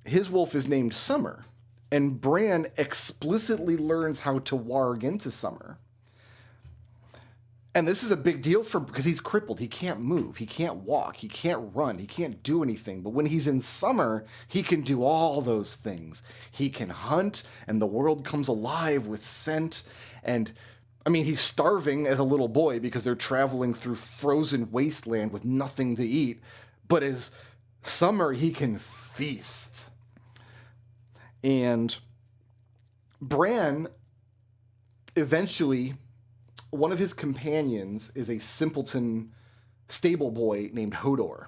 his wolf is named Summer. And Bran explicitly learns how to warg into Summer. And this is a big deal because he's crippled. He can't move. He can't walk. He can't run. He can't do anything. But when he's in Summer, he can do all those things. He can hunt, and the world comes alive with scent. And, I mean, he's starving as a little boy because they're traveling through frozen wasteland with nothing to eat. But as Summer, he can feast. And Bran eventually, one of his companions is a simpleton stable boy named Hodor.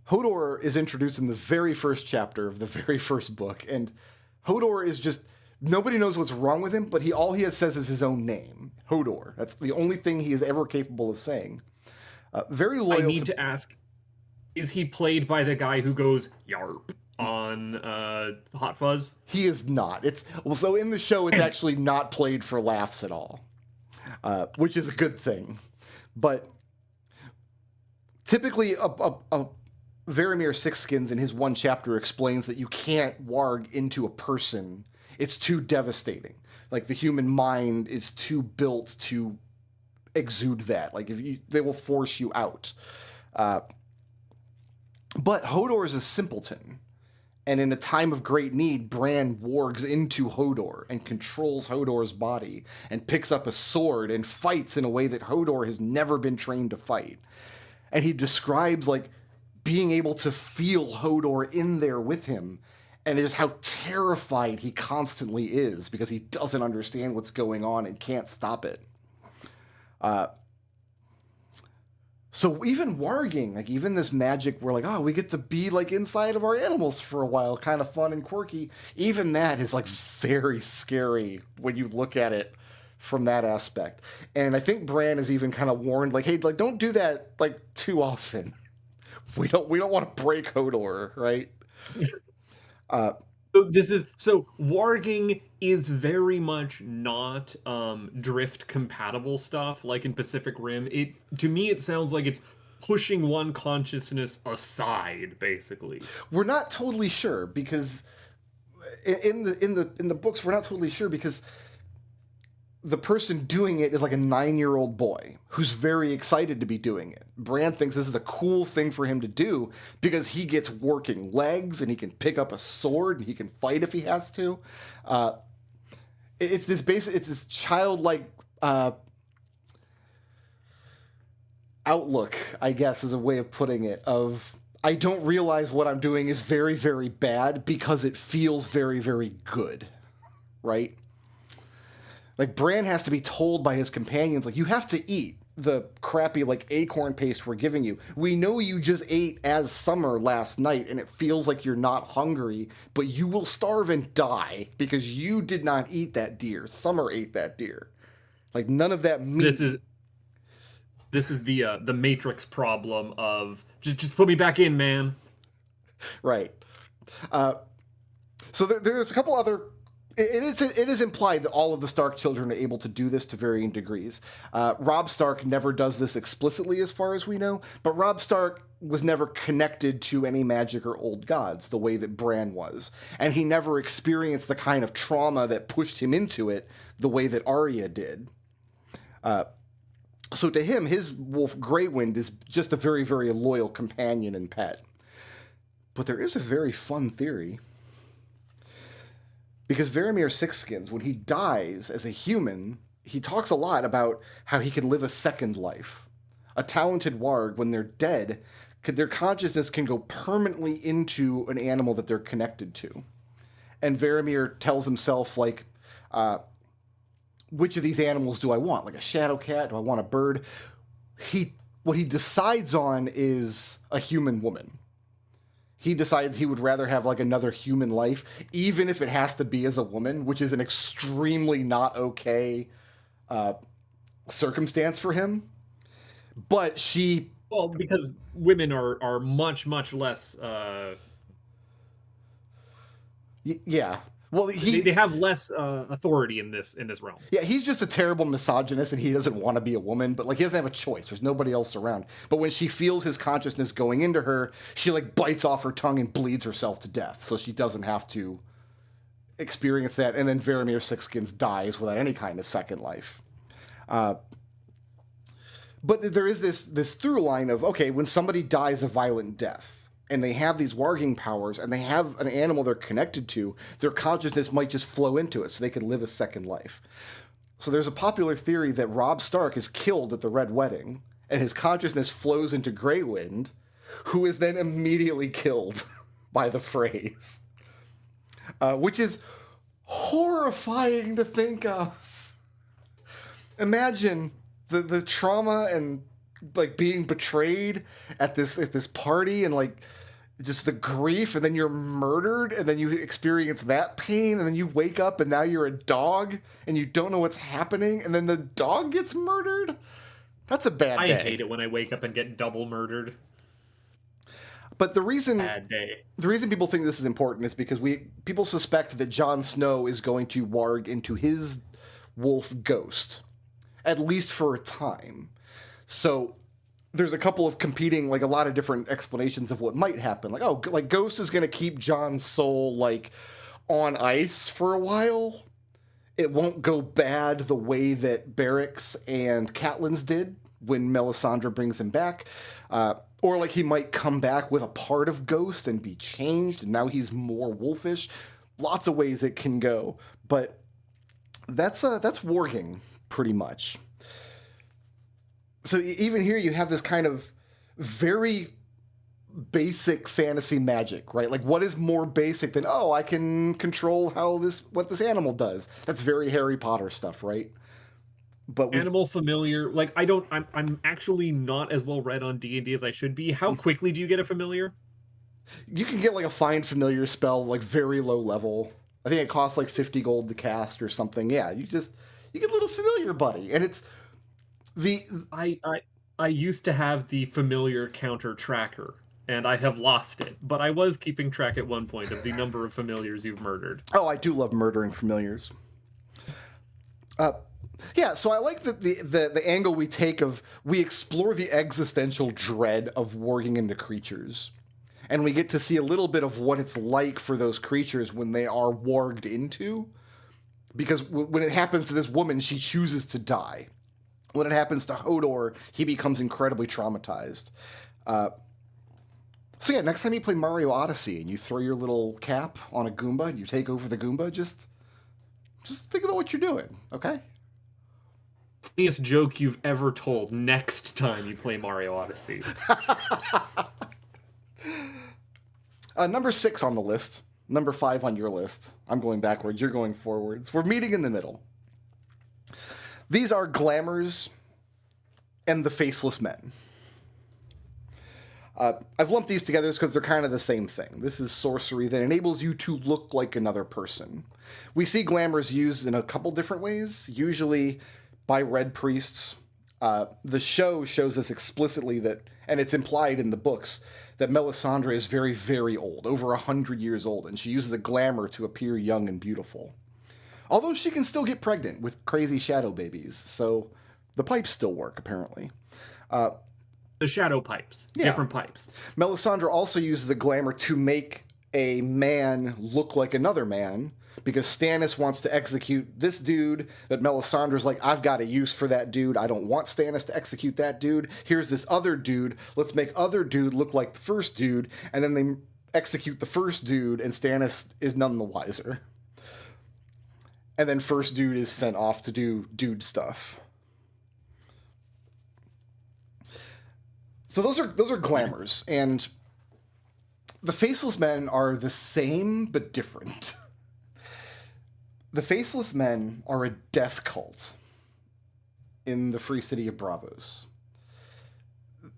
Hodor is introduced in the very first chapter of the very first book, and Hodor is just, nobody knows what's wrong with him, but all he says is his own name, Hodor. That's the only thing he is ever capable of saying. Very loyal. I need to ask, is he played by the guy who goes yarp on Hot Fuzz? He is not. So in the show, it's actually not played for laughs at all, which is a good thing. But typically, Varamir Sixskins in his one chapter explains that you can't warg into a person. It's too devastating. Like, the human mind is too built to exude that. Like, they will force you out. But Hodor is a simpleton. And in a time of great need, Bran wargs into Hodor and controls Hodor's body and picks up a sword and fights in a way that Hodor has never been trained to fight. And he describes, like, being able to feel Hodor in there with him, and just how terrified he constantly is because he doesn't understand what's going on and can't stop it. So even warging, like, even this magic where, like, oh, we get to be, like, inside of our animals for a while, kind of fun and quirky, even that is, like, very scary when you look at it from that aspect. And I think Bran is even kind of warned, like, hey, like, don't do that, like, too often. We don't want to break Hodor, right? So warging is very much not drift compatible stuff like in Pacific Rim. To me it sounds like it's pushing one consciousness aside, basically. We're not totally sure because in the books we're not totally sure because the person doing it is like a 9-year-old boy who's very excited to be doing it. Bran thinks this is a cool thing for him to do because he gets working legs and he can pick up a sword and he can fight if he has to. It's this childlike outlook, I guess, is a way of putting it, of I don't realize what I'm doing is very, very bad because it feels very, very good, right? Like, Bran has to be told by his companions, like, you have to eat the crappy, like, acorn paste we're giving you. We know you just ate as Summer last night, and it feels like you're not hungry, but you will starve and die because you did not eat that deer. Summer ate that deer. Like, none of that meat. This is the Matrix problem of just put me back in, man. Right. So there's a couple other It is implied that all of the Stark children are able to do this to varying degrees. Robb Stark never does this explicitly, as far as we know, but Robb Stark was never connected to any magic or old gods the way that Bran was, and he never experienced the kind of trauma that pushed him into it the way that Arya did. So to him, his wolf Grey Wind is just a very, very loyal companion and pet. But there is a very fun theory. Because Varamir Sixskins, when he dies as a human, he talks a lot about how he can live a second life. A talented warg, when they're dead, their consciousness can go permanently into an animal that they're connected to. And Varamir tells himself, like, which of these animals do I want? Like a shadow cat? Do I want a bird? What he decides on is a human woman. He decides he would rather have like another human life, even if it has to be as a woman, which is an extremely not okay circumstance for him. But she... Well, because women are much less... Yeah. Well, they have less authority in this realm. Yeah, he's just a terrible misogynist, and he doesn't want to be a woman, but like he doesn't have a choice. There's nobody else around. But when she feels his consciousness going into her, she like bites off her tongue and bleeds herself to death, so she doesn't have to experience that. And then Varamir Sixskins dies without any kind of second life. But there is this through line of, okay, when somebody dies a violent death, and they have these warging powers, and they have an animal they're connected to, their consciousness might just flow into it, so they could live a second life. So there's a popular theory that Robb Stark is killed at the Red Wedding, and his consciousness flows into Grey Wind, who is then immediately killed by the Freys. Which is horrifying to think of. Imagine the trauma and like being betrayed at this party, and like just the grief, and then you're murdered, and then you experience that pain, and then you wake up and now you're a dog and you don't know what's happening, and then the dog gets murdered. That's a bad day. I hate it when I wake up and get double murdered. But the reason people think this is important is because people suspect that Jon Snow is going to warg into his wolf Ghost, at least for a time. So there's a couple of competing, like a lot of different explanations of what might happen. Like, oh, like Ghost is going to keep Jon's soul like on ice for a while. It won't go bad the way that Barracks and Catelyn's did when Melisandre brings him back. Or like he might come back with a part of Ghost and be changed, and now he's more wolfish. Lots of ways it can go. But that's warging, pretty much. So even here you have this kind of very basic fantasy magic, right? Like, what is more basic than, oh, I can control what this animal does? That's very Harry Potter stuff, right? But animal familiar, like I'm actually not as well read on D&D as I should be. How quickly do you get a familiar? You can get like a find familiar spell, like very low level. I think it costs like 50 gold to cast or something. Yeah, you get a little familiar buddy, and it's I used to have the familiar counter tracker, and I have lost it. But I was keeping track at one point of the number of familiars you've murdered. Oh, I do love murdering familiars. Yeah, so I like the angle we take of we explore the existential dread of warging into creatures. And we get to see a little bit of what it's like for those creatures when they are warged into. Because when it happens to this woman, she chooses to die. When it happens to Hodor, he becomes incredibly traumatized. So yeah, next time you play Mario Odyssey and you throw your little cap on a Goomba and you take over the Goomba, just think about what you're doing, okay? Funniest joke you've ever told next time you play Mario Odyssey. Number 6 on the list. Number 5 on your list. I'm going backwards, you're going forwards. We're meeting in the middle. These are Glamours and the Faceless Men. I've lumped these together because they're kind of the same thing. This is sorcery that enables you to look like another person. We see Glamours used in a couple different ways, usually by Red Priests. The show shows us explicitly that, and it's implied in the books, that Melisandre is very, very old, over 100 years old, and she uses a glamour to appear young and beautiful. Although she can still get pregnant with crazy shadow babies, so the pipes still work, apparently. The shadow pipes. Yeah. Different pipes. Melisandre also uses a glamour to make a man look like another man, because Stannis wants to execute this dude, but Melisandre's like, I've got a use for that dude. I don't want Stannis to execute that dude. Here's this other dude. Let's make other dude look like the first dude, and then they execute the first dude, and Stannis is none the wiser. And then first dude is sent off to do dude stuff. So those are glamours, and the Faceless Men are the same but different. The Faceless Men are a death cult in the Free City of Braavos.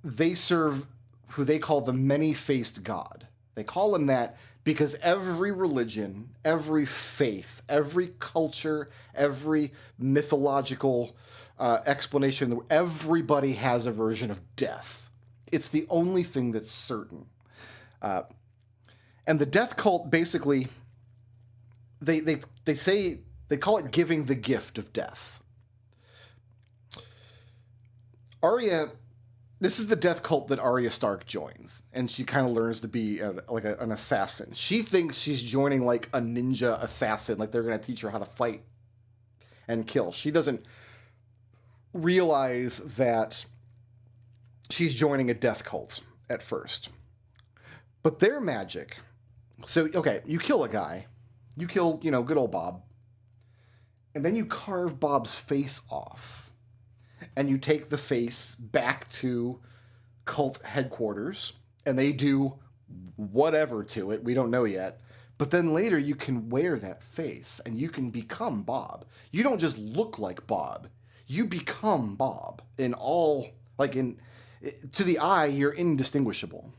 They serve who they call the Many-Faced God. They call him that because every religion, every faith, every culture, every mythological explanation, everybody has a version of death. It's the only thing that's certain. And the death cult basically, they say, they call it giving the gift of death. Arya, this is the death cult that Arya Stark joins, and she kind of learns to be an assassin. She thinks she's joining like a ninja assassin, like they're going to teach her how to fight and kill. She doesn't realize that she's joining a death cult at first. But their magic, so, okay, you kill a guy, you kill, good old Bob, and then you carve Bob's face off. And you take the face back to cult headquarters, and they do whatever to it. We don't know yet. But then later you can wear that face, and you can become Bob. You don't just look like Bob. You become Bob. To the eye, you're indistinguishable.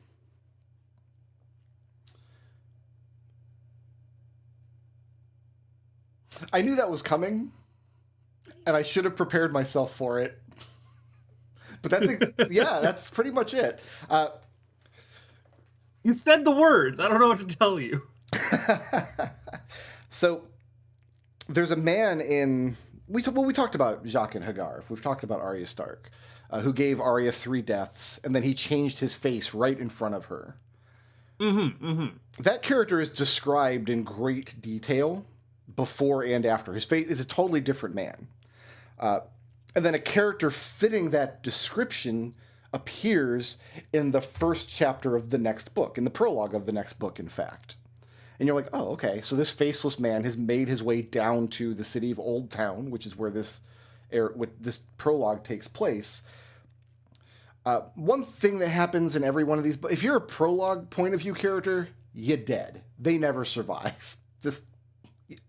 I knew that was coming, and I should have prepared myself for it. But that's pretty much it. You said the words. I don't know what to tell you. So there's a man in... We talked about Jaqen H'ghar. We've talked about Arya Stark, who gave Arya 3 deaths, and then he changed his face right in front of her. Mm-hmm, mm-hmm. That character is described in great detail before and after. His face is a totally different man. And then a character fitting that description appears in the first chapter of the next book, in the prologue of the next book, in fact. And you're like, oh, okay, so this faceless man has made his way down to the city of Old Town, which is where this prologue takes place. One thing that happens in every one of these, if you're a prologue point of view character, you're dead. They never survive.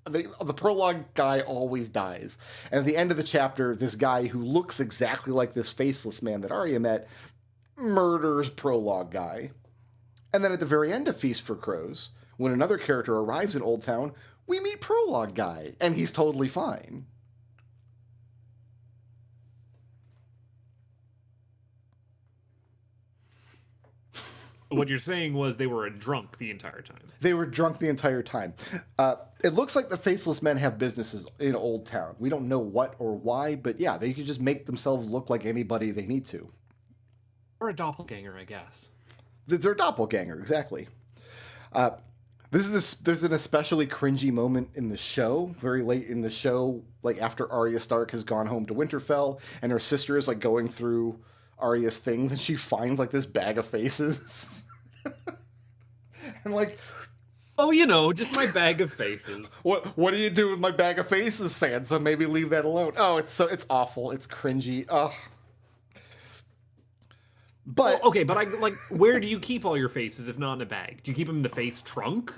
The prologue guy always dies. And at the end of the chapter, this guy who looks exactly like this faceless man that Arya met murders prologue guy. And then at the very end of Feast for Crows, when another character arrives in Old Town, we meet prologue guy, and he's totally fine. What you're saying was they were drunk the entire time. They were drunk the entire time. It looks like the Faceless Men have businesses in Old Town. We don't know what or why, but yeah, they could just make themselves look like anybody they need to. Or a doppelganger, I guess. They're a doppelganger, exactly. There's an especially cringy moment in the show, very late in the show, like after Arya Stark has gone home to Winterfell, and her sister is like going through Arya's things, and she finds like this bag of faces. And like, oh, just my bag of faces. What do you do with my bag of faces, Sansa? Maybe leave that alone. Oh, it's awful. It's cringy. Ugh. But okay, but where do you keep all your faces if not in a bag? Do you keep them in the face trunk?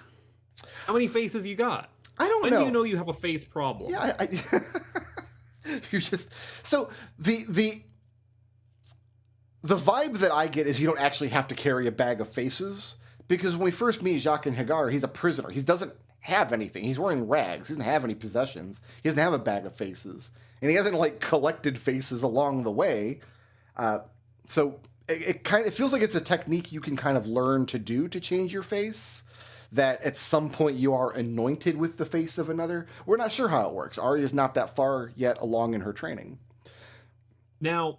How many faces you got? I don't know. When do you know you have a face problem? Yeah, you're just so the vibe that I get is you don't actually have to carry a bag of faces, because when we first meet Jaqen H'ghar, he's a prisoner. He doesn't have anything. He's wearing rags. He doesn't have any possessions. He doesn't have a bag of faces, and he hasn't like collected faces along the way. So it feels like it's a technique you can kind of learn to do to change your face that at some point you are anointed with the face of another. We're not sure how it works. Arya's not that far yet along in her training. Now,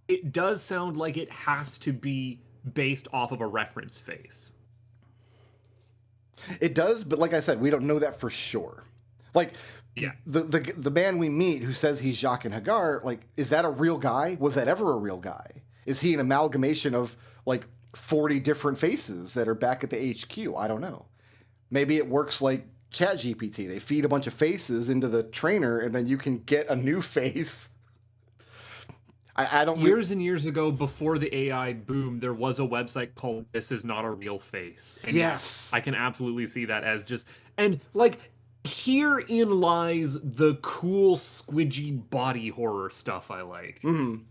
it does sound like it has to be based off of a reference face. It does, but like I said, we don't know that for sure. Like, yeah, the man we meet who says he's Jaqen H'ghar, like, is that a real guy? Was that ever a real guy? Is he an amalgamation of like 40 different faces that are back at the HQ? I don't know. Maybe it works like ChatGPT. They feed a bunch of faces into the trainer, and then you can get a new face. I don't. Years and years ago, before the AI boom, there was a website called "This Is Not a Real Face." And yes, I can absolutely see that as just and like herein lies the cool squidgy body horror stuff I like. Mm-hmm.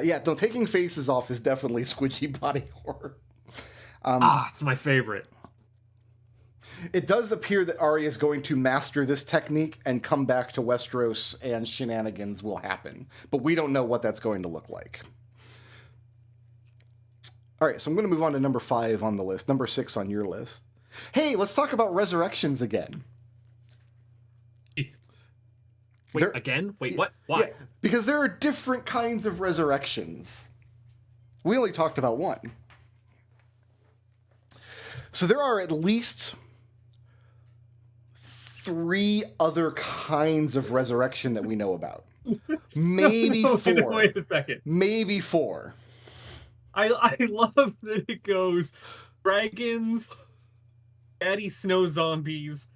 Yeah, no, taking faces off is definitely squidgy body horror. It's my favorite. It does appear that Arya is going to master this technique and come back to Westeros and shenanigans will happen. But we don't know what that's going to look like. All right, so I'm going to move on to number 5 on the list, number 6 on your list. Hey, let's talk about resurrections again. Wait, again? Wait, what? Why? Yeah, because there are different kinds of resurrections. We only talked about one. So there are at least 3 other kinds of resurrection that we know about. Maybe 4. Wait a second. Maybe 4. I love that it goes dragons, daddy snow zombies,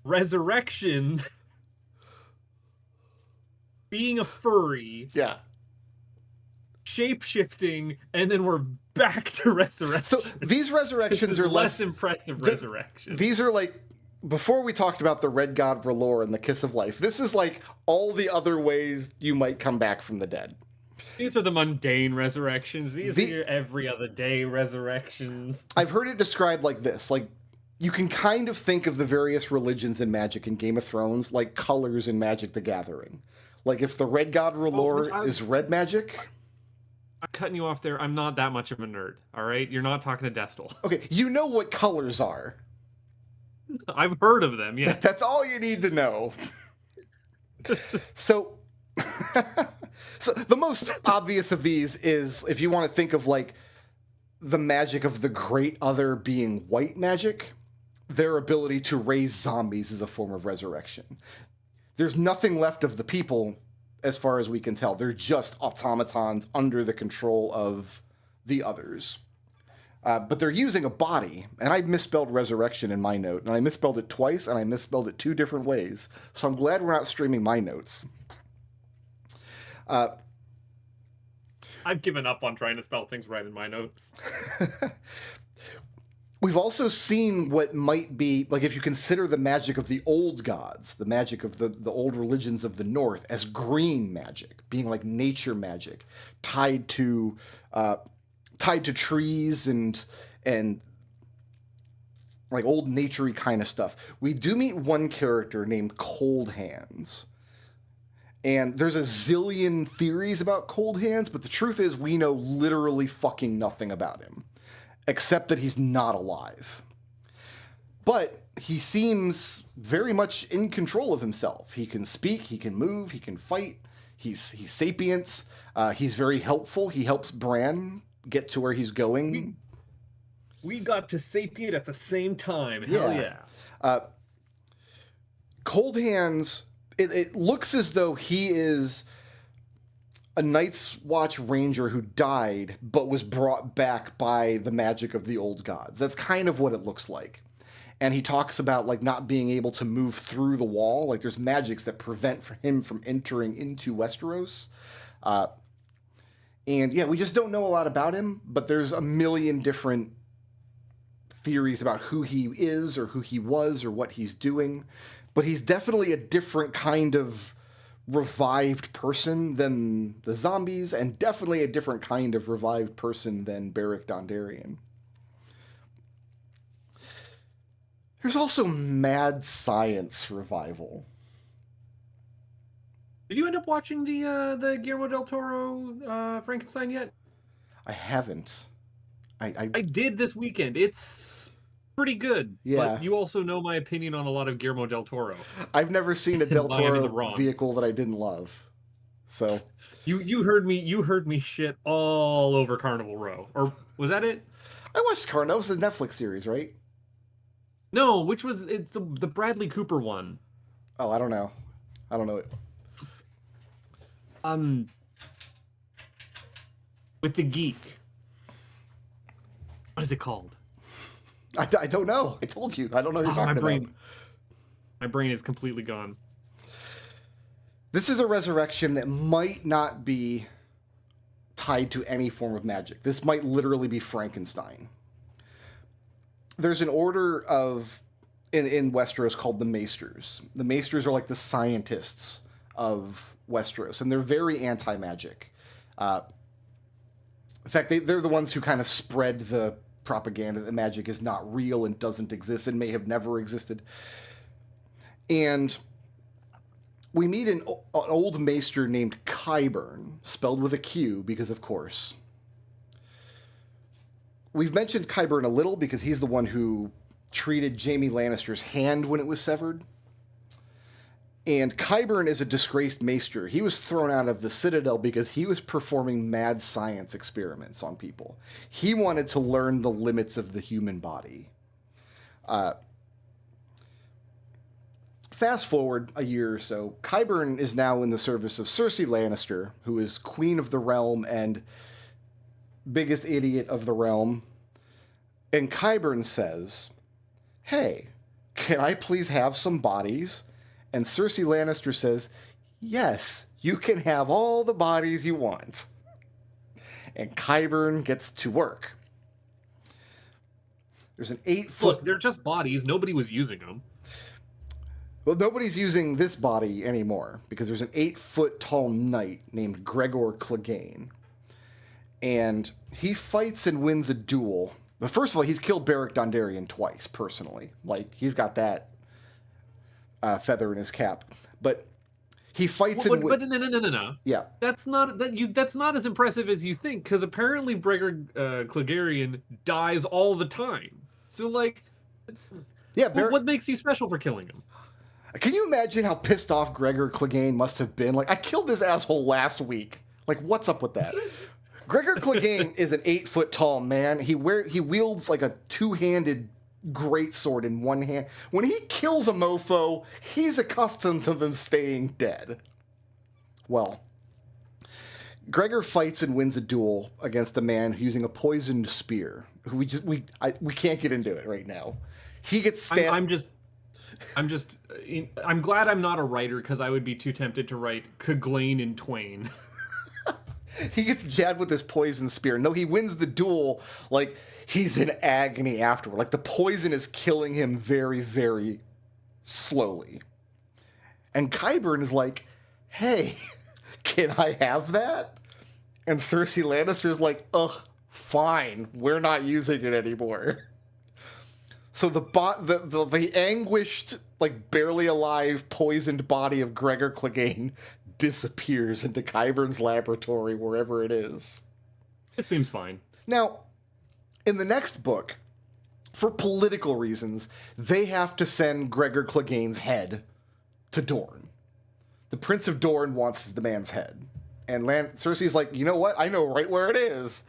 resurrection, being a furry. Yeah. Shape-shifting, and then we're back to resurrection. So these resurrections are less impressive resurrection. These are like, before we talked about the Red God R'hllor and the Kiss of Life, this is like all the other ways you might come back from the dead. These are the mundane resurrections. These are your every other day resurrections. I've heard it described like this. Like, you can kind of think of the various religions in Magic in Game of Thrones like colors in Magic the Gathering. Like, if the Red God R'hllor is red magic... I'm cutting you off there. I'm not that much of a nerd, all right? You're not talking to Destel. Okay, you know what colors are. I've heard of them, yeah. That's all you need to know. So, so the most obvious of these is, if you want to think of like the magic of the Great Other being white magic, their ability to raise zombies is a form of resurrection. There's nothing left of the people as far as we can tell. They're just automatons under the control of the others. But they're using a body, and I misspelled resurrection in my note, and I misspelled it twice, and I misspelled it 2 different ways. So I'm glad we're not streaming my notes. I've given up on trying to spell things right in my notes. We've also seen what might be, like, if you consider the magic of the old gods, the magic of the old religions of the North, as green magic, being like nature magic, tied to trees and like old nature-y kind of stuff. We do meet one character named Cold Hands. And there's a zillion theories about Cold Hands, but the truth is we know literally fucking nothing about him. Except that he's not alive. But he seems very much in control of himself. He can speak, he can move, he can fight. He's sapient. He's very helpful. He helps Bran get to where he's going. We got to sapient at the same time. Hell yeah. Cold Hands, it looks as though he is a Night's Watch ranger who died, but was brought back by the magic of the old gods. That's kind of what it looks like. And he talks about like not being able to move through the wall. Like there's magics that prevent him from entering into Westeros. And yeah, we just don't know a lot about him, but there's a million different theories about who he is or who he was or what he's doing. But he's definitely a different kind of revived person than the zombies, and definitely a different kind of revived person than Beric Dondarrion. There's also mad science revival. Did you end up watching the Guillermo del Toro Frankenstein yet? I haven't. I did this weekend. It's Pretty good. Yeah. But you also know my opinion on a lot of Guillermo del Toro. I've never seen a Del Why I'm in the Toro wrong. vehicle that I didn't love. So You heard me shit all over Carnival Row. Or was that it? I watched Carnival. That was the Netflix series, right? No, it's the Bradley Cooper one. Oh, I don't know. I don't know it. With the geek. What is it called? I don't know. I told you. I don't know what you're talking about. My brain is completely gone. This is a resurrection that might not be tied to any form of magic. This might literally be Frankenstein. There's an order of in Westeros called the Maesters. The Maesters are like the scientists of Westeros, and they're very anti-magic. In fact, they're the ones who kind of spread the propaganda that magic is not real and doesn't exist and may have never existed. And we meet an old maester named Qyburn, spelled with a Q because, of course. We've mentioned Qyburn a little because he's the one who treated Jaime Lannister's hand when it was severed. And Qyburn is a disgraced maester. He was thrown out of the Citadel because he was performing mad science experiments on people. He wanted to learn the limits of the human body. Fast forward a year or so, Qyburn is now in the service of Cersei Lannister, who is Queen of the Realm and biggest idiot of the realm. And Qyburn says, "Hey, can I please have some bodies?" And Cersei Lannister says, "Yes, you can have all the bodies you want." And Qyburn gets to work. There's an 8-foot... Look, they're just bodies. Nobody was using them. Well, nobody's using this body anymore because there's an 8-foot tall knight named Gregor Clegane. And he fights and wins a duel. But first of all, he's killed Beric Dondarrion twice, personally. Like, he's got that feather in his cap. But he fights and wins. But no. Yeah. That's not as impressive as you think, because apparently Gregor Clegane dies all the time. So, like, what makes you special for killing him? Can you imagine how pissed off Gregor Clegane must have been? Like, I killed this asshole last week. Like, what's up with that? Gregor Clegane is an 8-foot tall man. He wields like a 2-handed greatsword in one hand. When he kills a mofo, he's accustomed to them staying dead. Well, Gregor fights and wins a duel against a man using a poisoned spear. Who we can't get into it right now. He gets stabbed. I'm glad I'm not a writer because I would be too tempted to write Clegane in twain. He gets jabbed with this poison spear. No, he wins the duel. Like, he's in agony afterward. Like, the poison is killing him very, very slowly. And Qyburn is like, "Hey, can I have that?" And Cersei Lannister's like, "Ugh, fine. We're not using it anymore." So the anguished, like, barely alive, poisoned body of Gregor Clegane disappears into Qyburn's laboratory, wherever it is. It seems fine. Now, in the next book, for political reasons, they have to send Gregor Clegane's head to Dorne. The Prince of Dorne wants the man's head. And Cersei's like, "You know what? I know right where it is.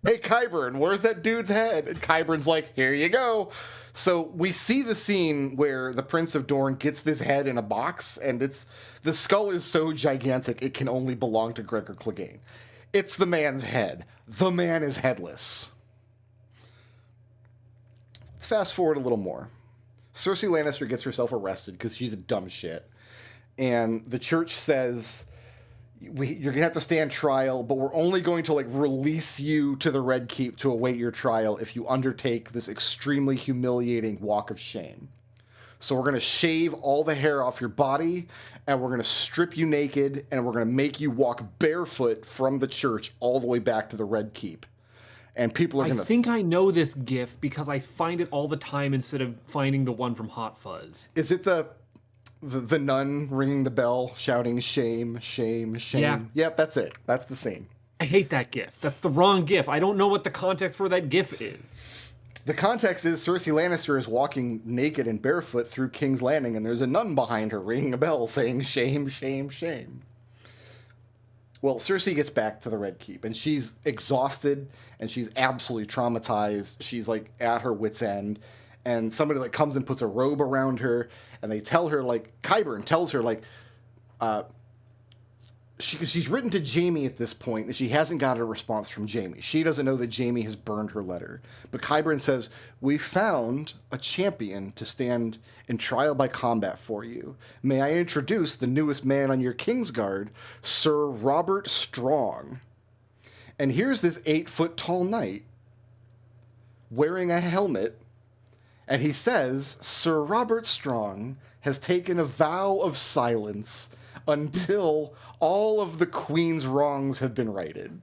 Hey, Qyburn, where's that dude's head?" And Qyburn's like, "Here you go." So we see the scene where the Prince of Dorne gets this head in a box, and the skull is so gigantic it can only belong to Gregor Clegane. It's the man's head. The man is headless. Let's fast forward a little more. Cersei Lannister gets herself arrested because she's a dumb shit. And the church says, you're going to have to stand trial, but we're only going to, like, release you to the Red Keep to await your trial if you undertake this extremely humiliating walk of shame. So we're going to shave all the hair off your body, and we're going to strip you naked, and we're going to make you walk barefoot from the church all the way back to the Red Keep. And people are going to... I think I know this gif because I find it all the time instead of finding the one from Hot Fuzz. Is it the nun ringing the bell, shouting "shame, shame, shame"? Yeah. Yep, that's it. That's the scene. I hate that gif. That's the wrong gif. I don't know what the context for that gif is. The context is Cersei Lannister is walking naked and barefoot through King's Landing, and there's a nun behind her ringing a bell saying, "Shame, shame, shame." Well, Cersei gets back to the Red Keep, and she's exhausted, and she's absolutely traumatized. She's, like, at her wit's end, and somebody, like, comes and puts a robe around her, and they tell her, like, Qyburn tells her, like, she's written to Jaime at this point, and she hasn't got a response from Jaime. She doesn't know that Jaime has burned her letter. But Qyburn says, "We found a champion to stand in trial by combat for you. May I introduce the newest man on your Kingsguard, Sir Robert Strong." And here's this 8-foot-tall knight wearing a helmet, and he says, "Sir Robert Strong has taken a vow of silence until all of the Queen's wrongs have been righted."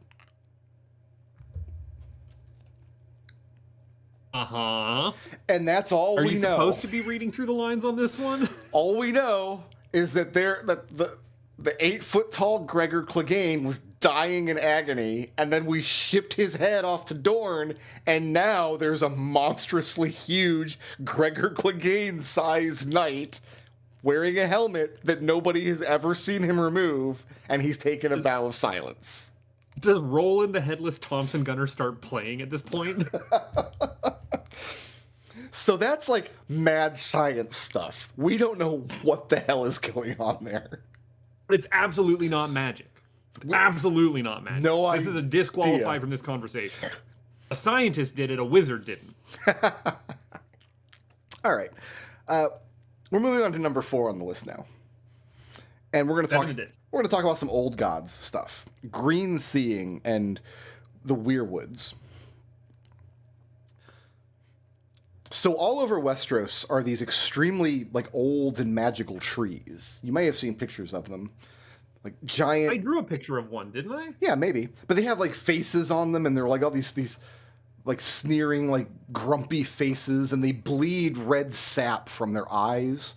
Uh-huh. And that's all Are we you know. supposed to be reading through the lines on this one? All we know is that the 8-foot-tall Gregor Clegane was dying in agony, and then we shipped his head off to Dorne, and now there's a monstrously huge Gregor Clegane-sized knight wearing a helmet that nobody has ever seen him remove, and he's taken a vow of silence. Does Roland the Headless Thompson Gunner start playing at this point? So that's like mad science stuff. We don't know what the hell is going on there. It's absolutely not magic. Absolutely not magic. No This is a disqualify from this conversation. A scientist did it, a wizard didn't. All right. We're moving on to number 4 on the list now. And we're going to talk about some old gods stuff. Green Seeing and the Weirwoods. So all over Westeros are these extremely like old and magical trees. You may have seen pictures of them. Like giant. I drew a picture of one, didn't I? Yeah, maybe. But they have like faces on them, and they're like all these like sneering, like grumpy faces, and they bleed red sap from their eyes.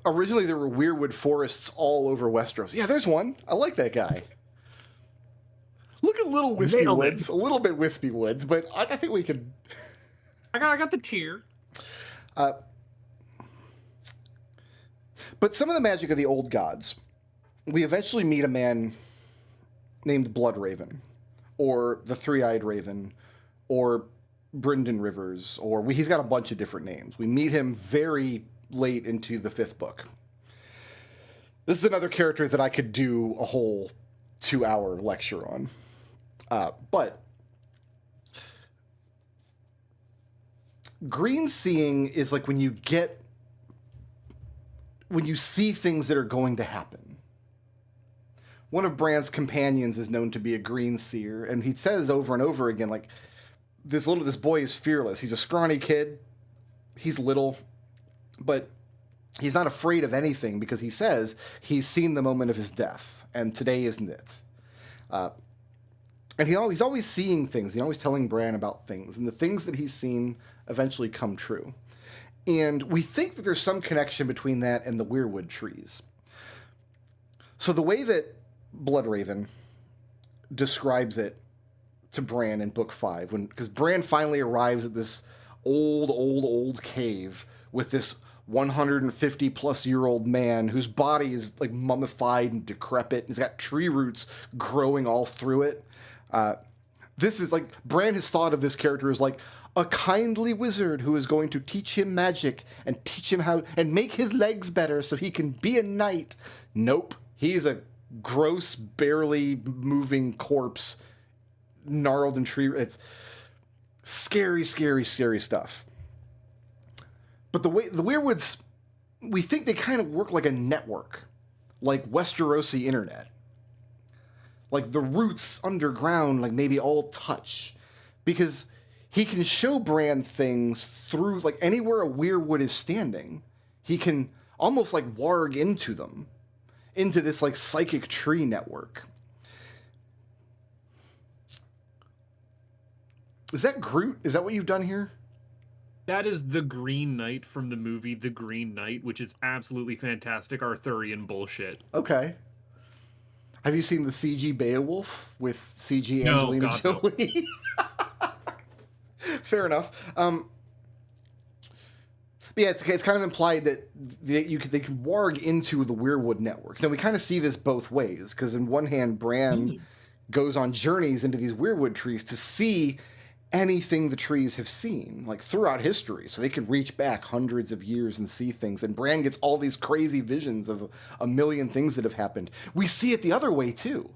Originally there were weirwood forests all over Westeros. Yeah, there's one. I like that guy. Look at little wispy woods, a little bit wispy woods, but I think we could. I got the tear. But some of the magic of the old gods, we eventually meet a man named Bloodraven, or the Three-Eyed Raven, or Brynden Rivers, or he's got a bunch of different names. We meet him very late into the 5th book. This is another character that I could do a whole 2-hour lecture on. But green seeing is like when you see things that are going to happen. One of Bran's companions is known to be a green seer, and he says over and over again, like, this boy is fearless. He's a scrawny kid. He's little, but he's not afraid of anything because he says he's seen the moment of his death, and today isn't it. And he's always seeing things. He's always telling Bran about things, and the things that he's seen eventually come true. And we think that there's some connection between that and the Weirwood trees. So the way that Bloodraven describes it to Bran in Book 5, because Bran finally arrives at this old cave with this 150-plus-year-old man whose body is like mummified and decrepit. He's got tree roots growing all through it. This is like, Bran has thought of this character as like a kindly wizard who is going to teach him magic and teach him how and make his legs better so he can be a knight. Nope. He's a gross, barely moving corpse, gnarled and tree. It's scary stuff. But the Weirwoods, we think they kind of work like a network, like Westerosi internet. Like the roots underground, like maybe all touch, because he can show Bran things through, like anywhere a Weirwood is standing, he can almost like warg into them, into this like psychic tree network. Is that Groot? Is that what you've done here? That is the Green Knight from the movie The Green Knight, which is absolutely fantastic Arthurian bullshit. Okay. Have you seen the CG Beowulf with CG Angelina Jolie? No. fair enough. But yeah, it's kind of implied that they can warg into the Weirwood networks, and we kind of see this both ways. Because in one hand, Bran goes on journeys into these Weirwood trees to see anything the trees have seen, like throughout history, so they can reach back hundreds of years and see things. And Bran gets all these crazy visions of a million things that have happened. We see it the other way too.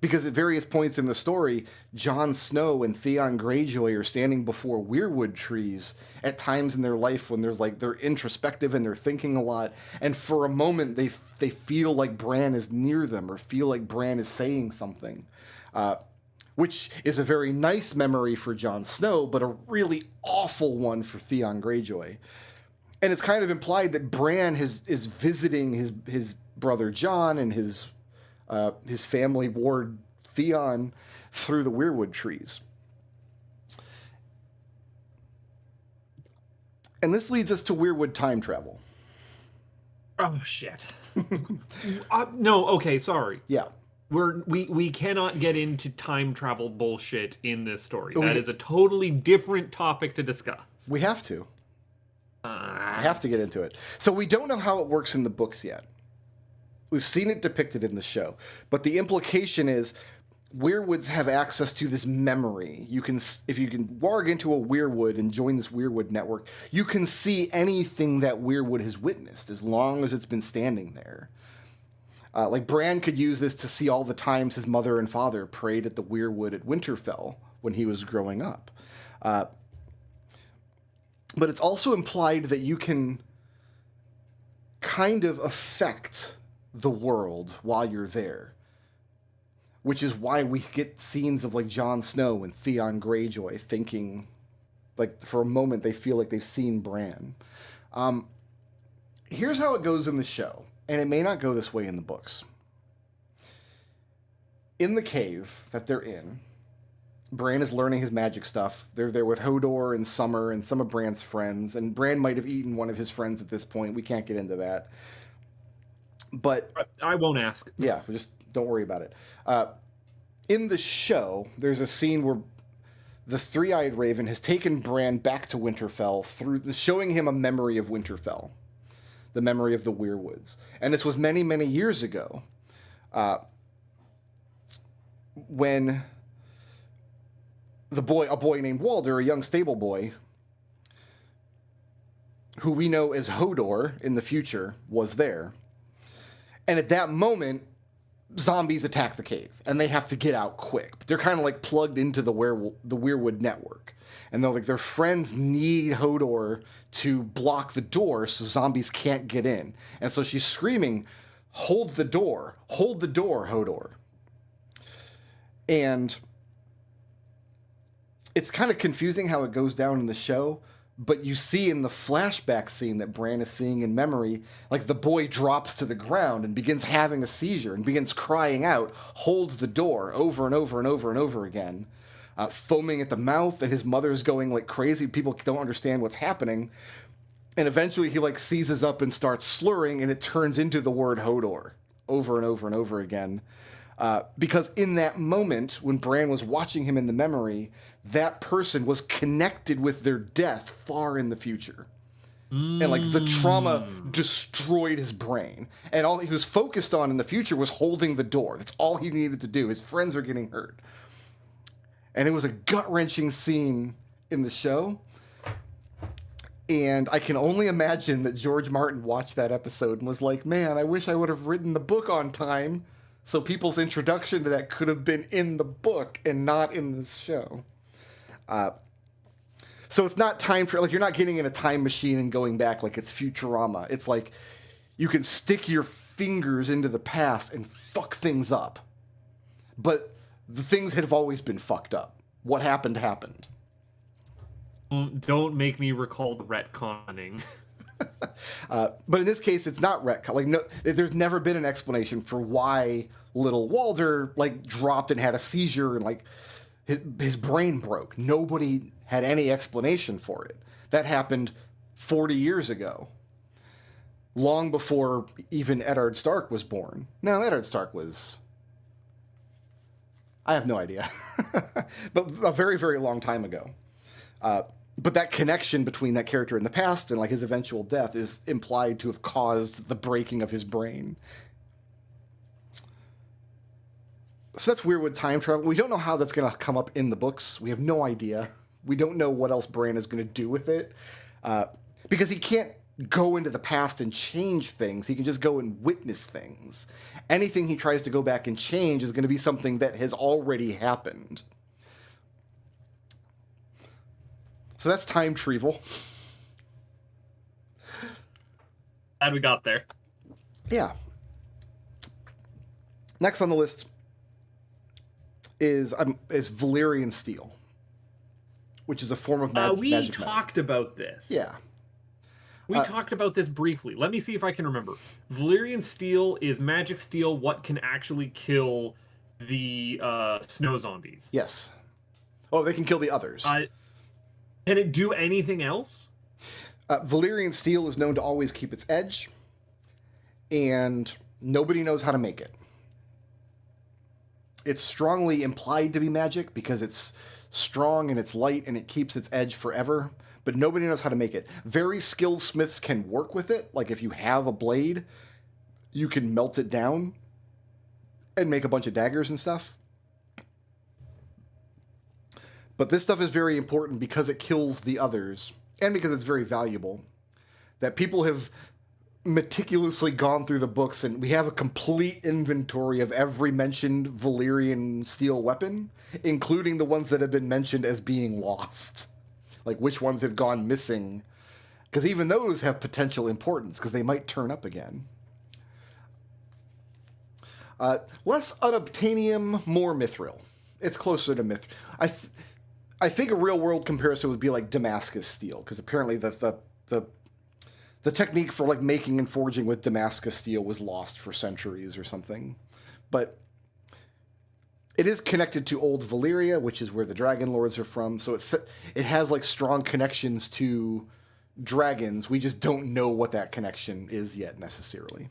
Because at various points in the story, Jon Snow and Theon Greyjoy are standing before Weirwood trees at times in their life when they're introspective and they're thinking a lot. And for a moment, they feel like Bran is near them or feel like Bran is saying something, which is a very nice memory for Jon Snow, but a really awful one for Theon Greyjoy. And it's kind of implied that Bran is visiting his brother Jon and his family ward Theon through the Weirwood trees. And this leads us to Weirwood time travel. Oh, shit. No, okay, sorry. Yeah. We cannot get into time travel bullshit in this story. That is a totally different topic to discuss. We have to. We have to get into it. So we don't know how it works in the books yet. We've seen it depicted in the show, but the implication is Weirwoods have access to this memory. If you can warg into a Weirwood and join this Weirwood network, you can see anything that Weirwood has witnessed as long as it's been standing there. Like Bran could use this to see all the times his mother and father prayed at the Weirwood at Winterfell when he was growing up. But it's also implied that you can kind of affect the world while you're there, which is why we get scenes of like Jon Snow and Theon Greyjoy thinking, like for a moment they feel like they've seen Bran. Here's how it goes in the show, and it may not go this way in the books. In the cave that they're in, Bran is learning his magic stuff. They're there with Hodor and Summer and some of Bran's friends, and Bran might have eaten one of his friends at this point. We can't get into that. But I won't ask. Yeah, just don't worry about it. In the show, there's a scene where the Three-Eyed Raven has taken Bran back to Winterfell showing him a memory of Winterfell, the memory of the Weirwoods. And this was many, many years ago, when a boy named Walder, a young stable boy, who we know as Hodor in the future, was there. And at that moment, zombies attack the cave, and they have to get out quick. But they're kind of like plugged into the Weirwood network. And they're like, their friends need Hodor to block the door so zombies can't get in. And so she's screaming, hold the door, Hodor. And it's kind of confusing how it goes down in the show, but you see in the flashback scene that Bran is seeing in memory, like the boy drops to the ground and begins having a seizure and begins crying out, hold the door, over and over and over and over again, foaming at the mouth, and his mother's going like crazy. People don't understand what's happening. And eventually he like seizes up and starts slurring, and it turns into the word Hodor over and over and over again. Because in that moment, when Bran was watching him in the memory, that person was connected with their death far in the future. And like the trauma destroyed his brain. And all he was focused on in the future was holding the door. That's all he needed to do. His friends are getting hurt. And it was a gut-wrenching scene in the show. And I can only imagine that George Martin watched that episode and was like, man, I wish I would have written the book on time. So people's introduction to that could have been in the book and not in the show. So it's not time for, like, you're not getting in a time machine and going back like it's Futurama. It's like you can stick your fingers into the past and fuck things up. But the things have always been fucked up. What happened, happened. Don't make me recall the retconning. But in this case, it's not retcon. Like, no, there's never been an explanation for why little Walder like dropped and had a seizure and like his brain broke. Nobody had any explanation for it. That happened 40 years ago, long before even Eddard Stark was born. No, Eddard Stark was... I have no idea. But a very, very long time ago. But that connection between that character in the past and like his eventual death is implied to have caused the breaking of his brain. So that's weird with time travel. We don't know how that's going to come up in the books. We have no idea. We don't know what else Bran is going to do with it. Because he can't go into the past and change things. He can just go and witness things. Anything he tries to go back and change is going to be something that has already happened. So that's time travel. Glad we got there. Yeah. Next on the list is Valyrian steel, which is a form of magic. We talked about this. Yeah. We talked about this briefly. Let me see if I can remember. Valyrian steel is magic steel. What can actually kill the snow zombies? Yes. Oh, they can kill the others. Can it do anything else? Valyrian steel is known to always keep its edge, and nobody knows how to make it. It's strongly implied to be magic because it's strong and it's light and it keeps its edge forever, but nobody knows how to make it. Very skilled smiths can work with it. Like if you have a blade, you can melt it down and make a bunch of daggers and stuff. But this stuff is very important because it kills the others and because it's very valuable. That people have meticulously gone through the books, and we have a complete inventory of every mentioned Valyrian steel weapon, including the ones that have been mentioned as being lost. Like which ones have gone missing. Because even those have potential importance, because they might turn up again. Less unobtainium, more mithril. It's closer to mithril. I think a real-world comparison would be like Damascus steel, because apparently the technique for like making and forging with Damascus steel was lost for centuries or something. But it is connected to old Valyria, which is where the Dragon Lords are from. So it has like strong connections to dragons. We just don't know what that connection is yet necessarily.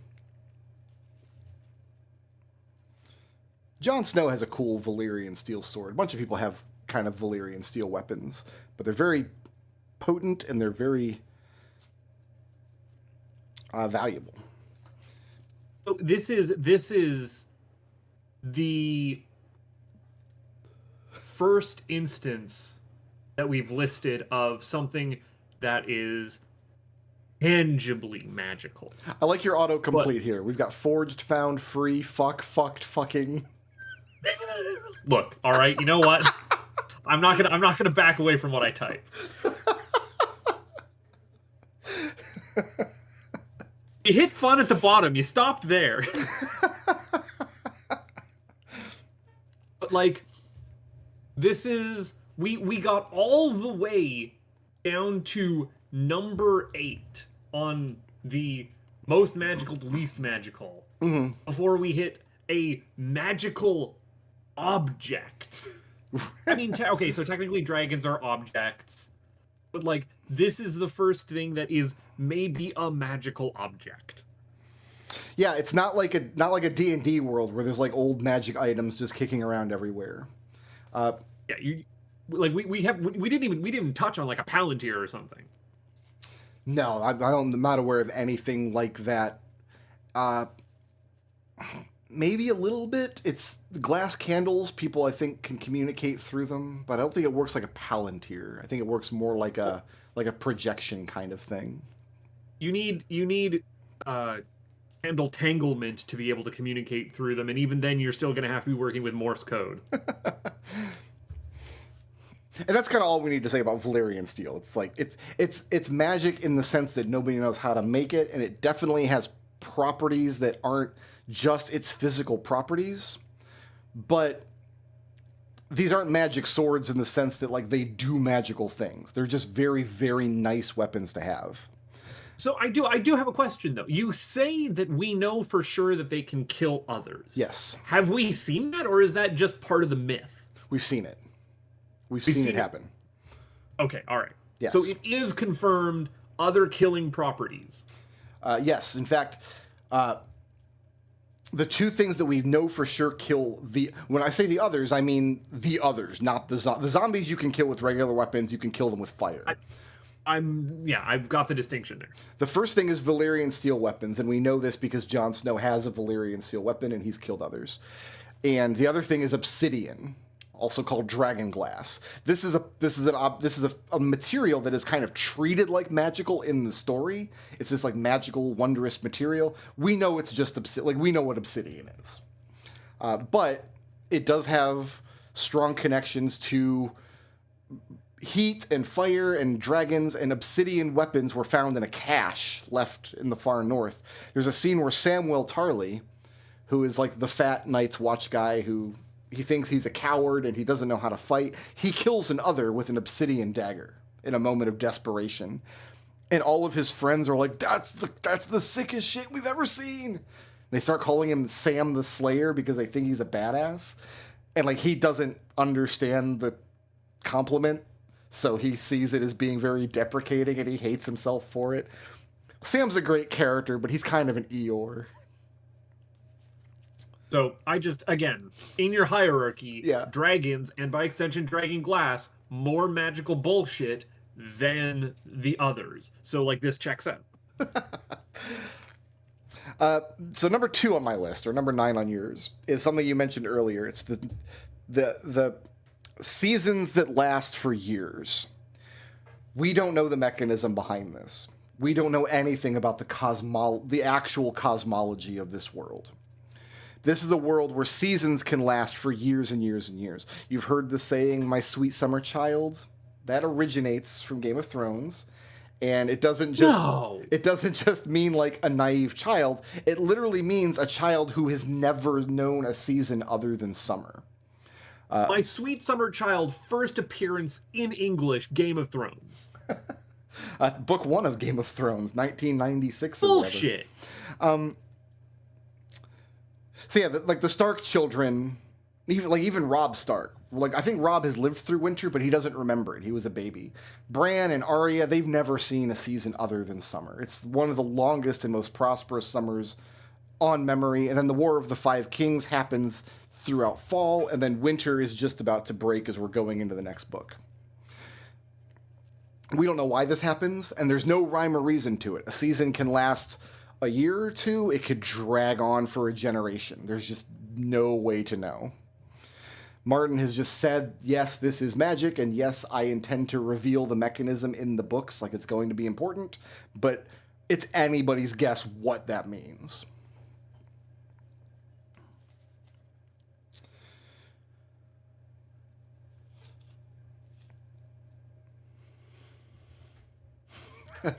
Jon Snow has a cool Valyrian steel sword. A bunch of people have kind of Valyrian steel weapons, but they're very potent and they're very valuable. So this is the first instance that we've listed of something that is tangibly magical. I like your autocomplete here. We've got forged, found, free, fucked, fucking. Look, all right, you know what? I'm not gonna back away from what I type. You hit fun at the bottom. You stopped there. But like, this is we got all the way down to number 8 on the most magical to least magical before we hit a magical object. I mean, okay, so technically dragons are objects, but like this is the first thing that is maybe a magical object. Yeah, it's not like a D&D world where there's like old magic items just kicking around everywhere. Yeah, you like we didn't even touch on like a Palantir or something. No, I'm not aware of anything like that. Maybe a little bit. It's glass candles. People, I think, can communicate through them, but I don't think it works like a Palantir. I think it works more like a projection kind of thing. You need candle tanglement to be able to communicate through them, and even then, you're still going to have to be working with Morse code. And that's kind of all we need to say about Valyrian steel. It's like it's magic in the sense that nobody knows how to make it, and it definitely has properties that aren't just its physical properties, but these aren't magic swords in the sense that like they do magical things. They're just very, very nice weapons to have. So I do have a question though. You say that we know for sure that they can kill others. Yes. Have we seen that, or is that just part of the myth? We've seen it. We've seen it happen. Okay, all right. Yes. So it is confirmed other killing properties. Yes. In fact, the two things that we know for sure kill when I say the others, I mean the others, not the zombies. You can kill with regular weapons. You can kill them with fire. I've got the distinction there. The first thing is Valyrian steel weapons, and we know this because Jon Snow has a Valyrian steel weapon, and he's killed others. And the other thing is obsidian, also called dragon glass. This is a material that is kind of treated like magical in the story. It's this like magical, wondrous material. We know it's just we know what obsidian is, but it does have strong connections to heat and fire and dragons, and obsidian weapons were found in a cache left in the far north. There's a scene where Samwell Tarly, who is like the fat Night's Watch guy who he thinks he's a coward and he doesn't know how to fight, he kills an other with an obsidian dagger in a moment of desperation. And all of his friends are like, that's the sickest shit we've ever seen. They start calling him Sam the Slayer because they think he's a badass. And like he doesn't understand the compliment, so he sees it as being very deprecating and he hates himself for it. Sam's a great character, but he's kind of an Eeyore. So again, in your hierarchy, Yeah. dragons, and by extension dragon glass, more magical bullshit than the others. So like this checks out. So number 2 on my list, or number 9 on yours, is something you mentioned earlier. It's the seasons that last for years. We don't know the mechanism behind this. We don't know anything about the actual cosmology of this world. This is a world where seasons can last for years and years and years. You've heard the saying, "My sweet summer child." That originates from Game of Thrones. And it doesn't just mean like a naive child. It literally means a child who has never known a season other than summer. My sweet summer child, first appearance in English, Game of Thrones. Book 1 of Game of Thrones, 1996 or Bullshit. So yeah, the Stark children, even Robb Stark. Like I think Robb has lived through winter, but he doesn't remember it. He was a baby. Bran and Arya, they've never seen a season other than summer. It's one of the longest and most prosperous summers on memory. And then the War of the Five Kings happens throughout fall, and then winter is just about to break as we're going into the next book. We don't know why this happens, and there's no rhyme or reason to it. A season can last a year or two. It could drag on for a generation. There's just no way to know. Martin has just said, yes, this is magic, and yes, I intend to reveal the mechanism in the books, like it's going to be important, but it's anybody's guess what that means.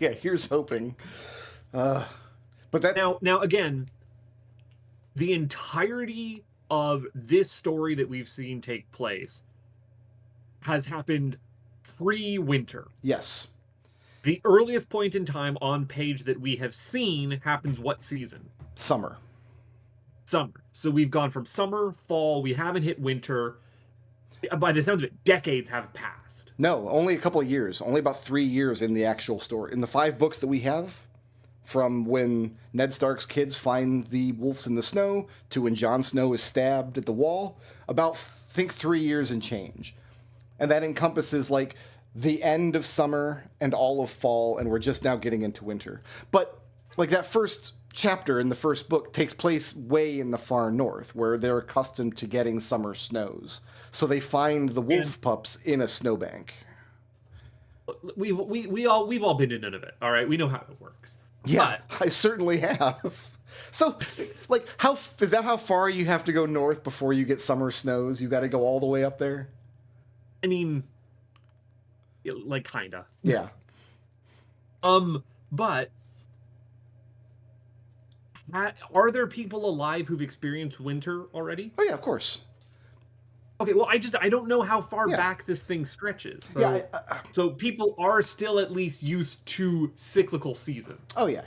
Yeah, here's hoping. But that now again, the entirety of this story that we've seen take place has happened pre-winter. Yes. The earliest point in time on page that we have seen happens what season? Summer. Summer. So we've gone from summer, fall, we haven't hit winter. By the sounds of it, decades have passed. No, only a couple of years. Only about 3 years in the actual story. In the 5 books that we have, from when Ned Stark's kids find the wolves in the snow to when Jon Snow is stabbed at the wall, about, think 3 years and change. And that encompasses, like, the end of summer and all of fall, and we're just now getting into winter. But, like, that first chapter in the first book takes place way in the far north, where they're accustomed to getting summer snows. So they find the wolf pups in a snowbank. We've all been to Nunavut, all right? We know how it works. Yeah, But I certainly have. So, like, is that how far you have to go north before you get summer snows? You got to go all the way up there? I mean, like, kinda. Yeah. But are there people alive who've experienced winter already? Oh, yeah, of course. Okay, well, I don't know how far back this thing stretches. So, Yeah. so people are still at least used to cyclical seasons. Oh, yeah.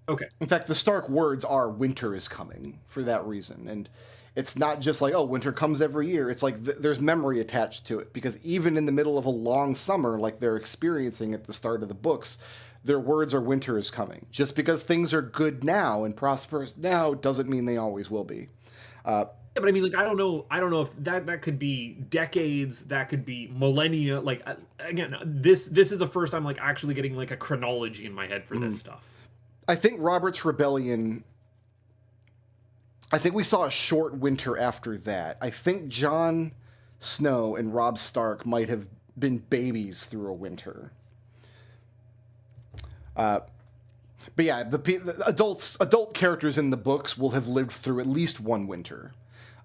Okay. In fact, the Stark words are winter is coming for that reason. And it's not just like, oh, winter comes every year. It's like there's memory attached to it. Because even in the middle of a long summer, like they're experiencing at the start of the books, their words are winter is coming. Just because things are good now and prosperous now doesn't mean they always will be. Yeah, but I mean, like, I don't know if that could be decades, that could be millennia. Like, again, this is the first time like actually getting like a chronology in my head for this stuff. I think Robert's Rebellion. I think we saw a short winter after that. I think Jon Snow and Robb Stark might have been babies through a winter. But yeah, the adult characters in the books will have lived through at least one winter.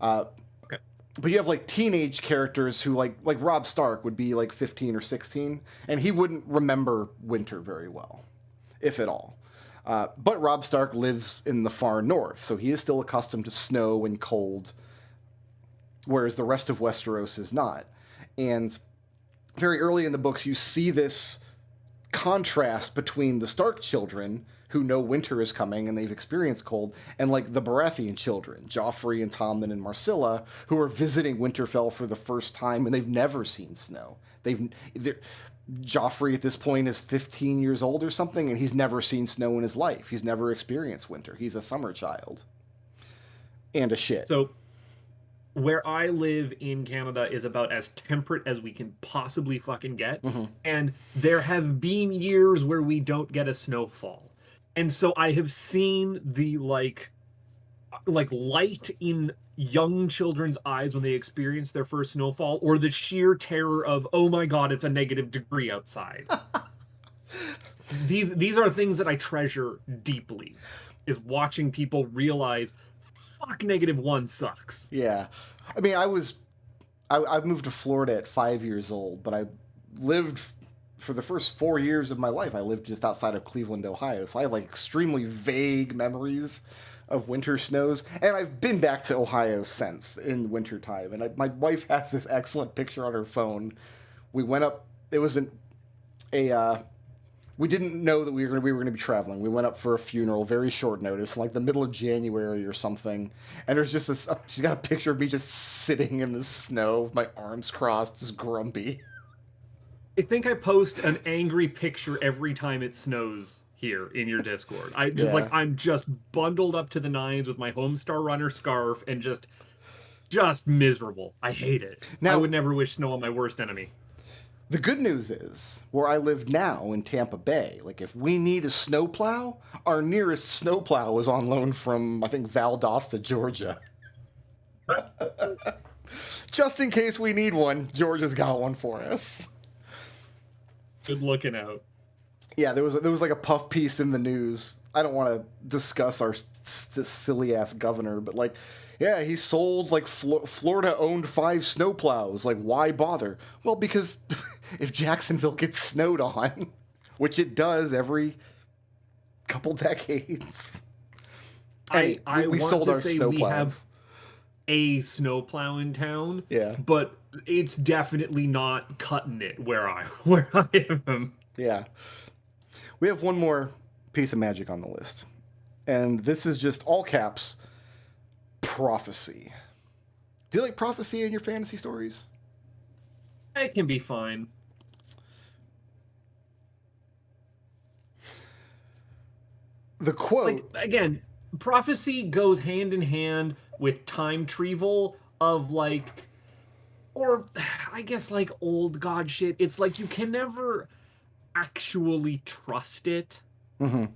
Okay. But you have like teenage characters who like Robb Stark would be like 15 or 16, and he wouldn't remember winter very well, if at all. But Robb Stark lives in the far north, so he is still accustomed to snow and cold, whereas the rest of Westeros is not. And very early in the books, you see this contrast between the Stark children, who know winter is coming and they've experienced cold, and like the Baratheon children, Joffrey and Tommen and Marcella, who are visiting Winterfell for the first time and they've never seen snow. Joffrey at this point is 15 years old or something, and he's never seen snow in his life. He's never experienced winter. He's a summer child. And a shit. So where I live in Canada is about as temperate as we can possibly fucking get. Mm-hmm. And there have been years where we don't get a snowfall. And so I have seen the like light in young children's eyes when they experience their first snowfall, or the sheer terror of, oh my god, it's a -degree outside. These are things that I treasure deeply, is watching people realize, fuck, -1 sucks. Yeah. I mean, I moved to Florida at 5 years old, but I lived for the first 4 years of my life. I lived just outside of Cleveland, Ohio. So I have like extremely vague memories of winter snows. And I've been back to Ohio since in wintertime. And my wife has this excellent picture on her phone. We went up, it was we didn't know that we were going to be traveling. We went up for a funeral, very short notice, like the middle of January or something. And there's just she's got a picture of me just sitting in the snow, with my arms crossed, just grumpy. I think I post an angry picture every time it snows here in your Discord. I'm just bundled up to the nines with my Homestar Runner scarf and just miserable. I hate it. Now, I would never wish snow on my worst enemy. The good news is, where I live now in Tampa Bay, like if we need a snowplow, our nearest snowplow is on loan from, I think, Valdosta, Georgia. Just in case we need one, Georgia's got one for us. Good looking out. Yeah, there was like a puff piece in the news. I don't want to discuss our silly ass governor, but like, yeah, he sold like Florida owned 5 snowplows. Like, why bother? Well, because if Jacksonville gets snowed on, which it does every couple decades, we sold our snowplows. We have a snowplow in town. Yeah, but it's definitely not cutting it where I am. Yeah. We have one more piece of magic on the list. And this is just all caps, prophecy. Do you like prophecy in your fantasy stories? It can be fine. The quote... Like, again, prophecy goes hand in hand with time travel of, like... Or, I guess, like, old god shit. It's like you can never actually trust it. Mm-hmm.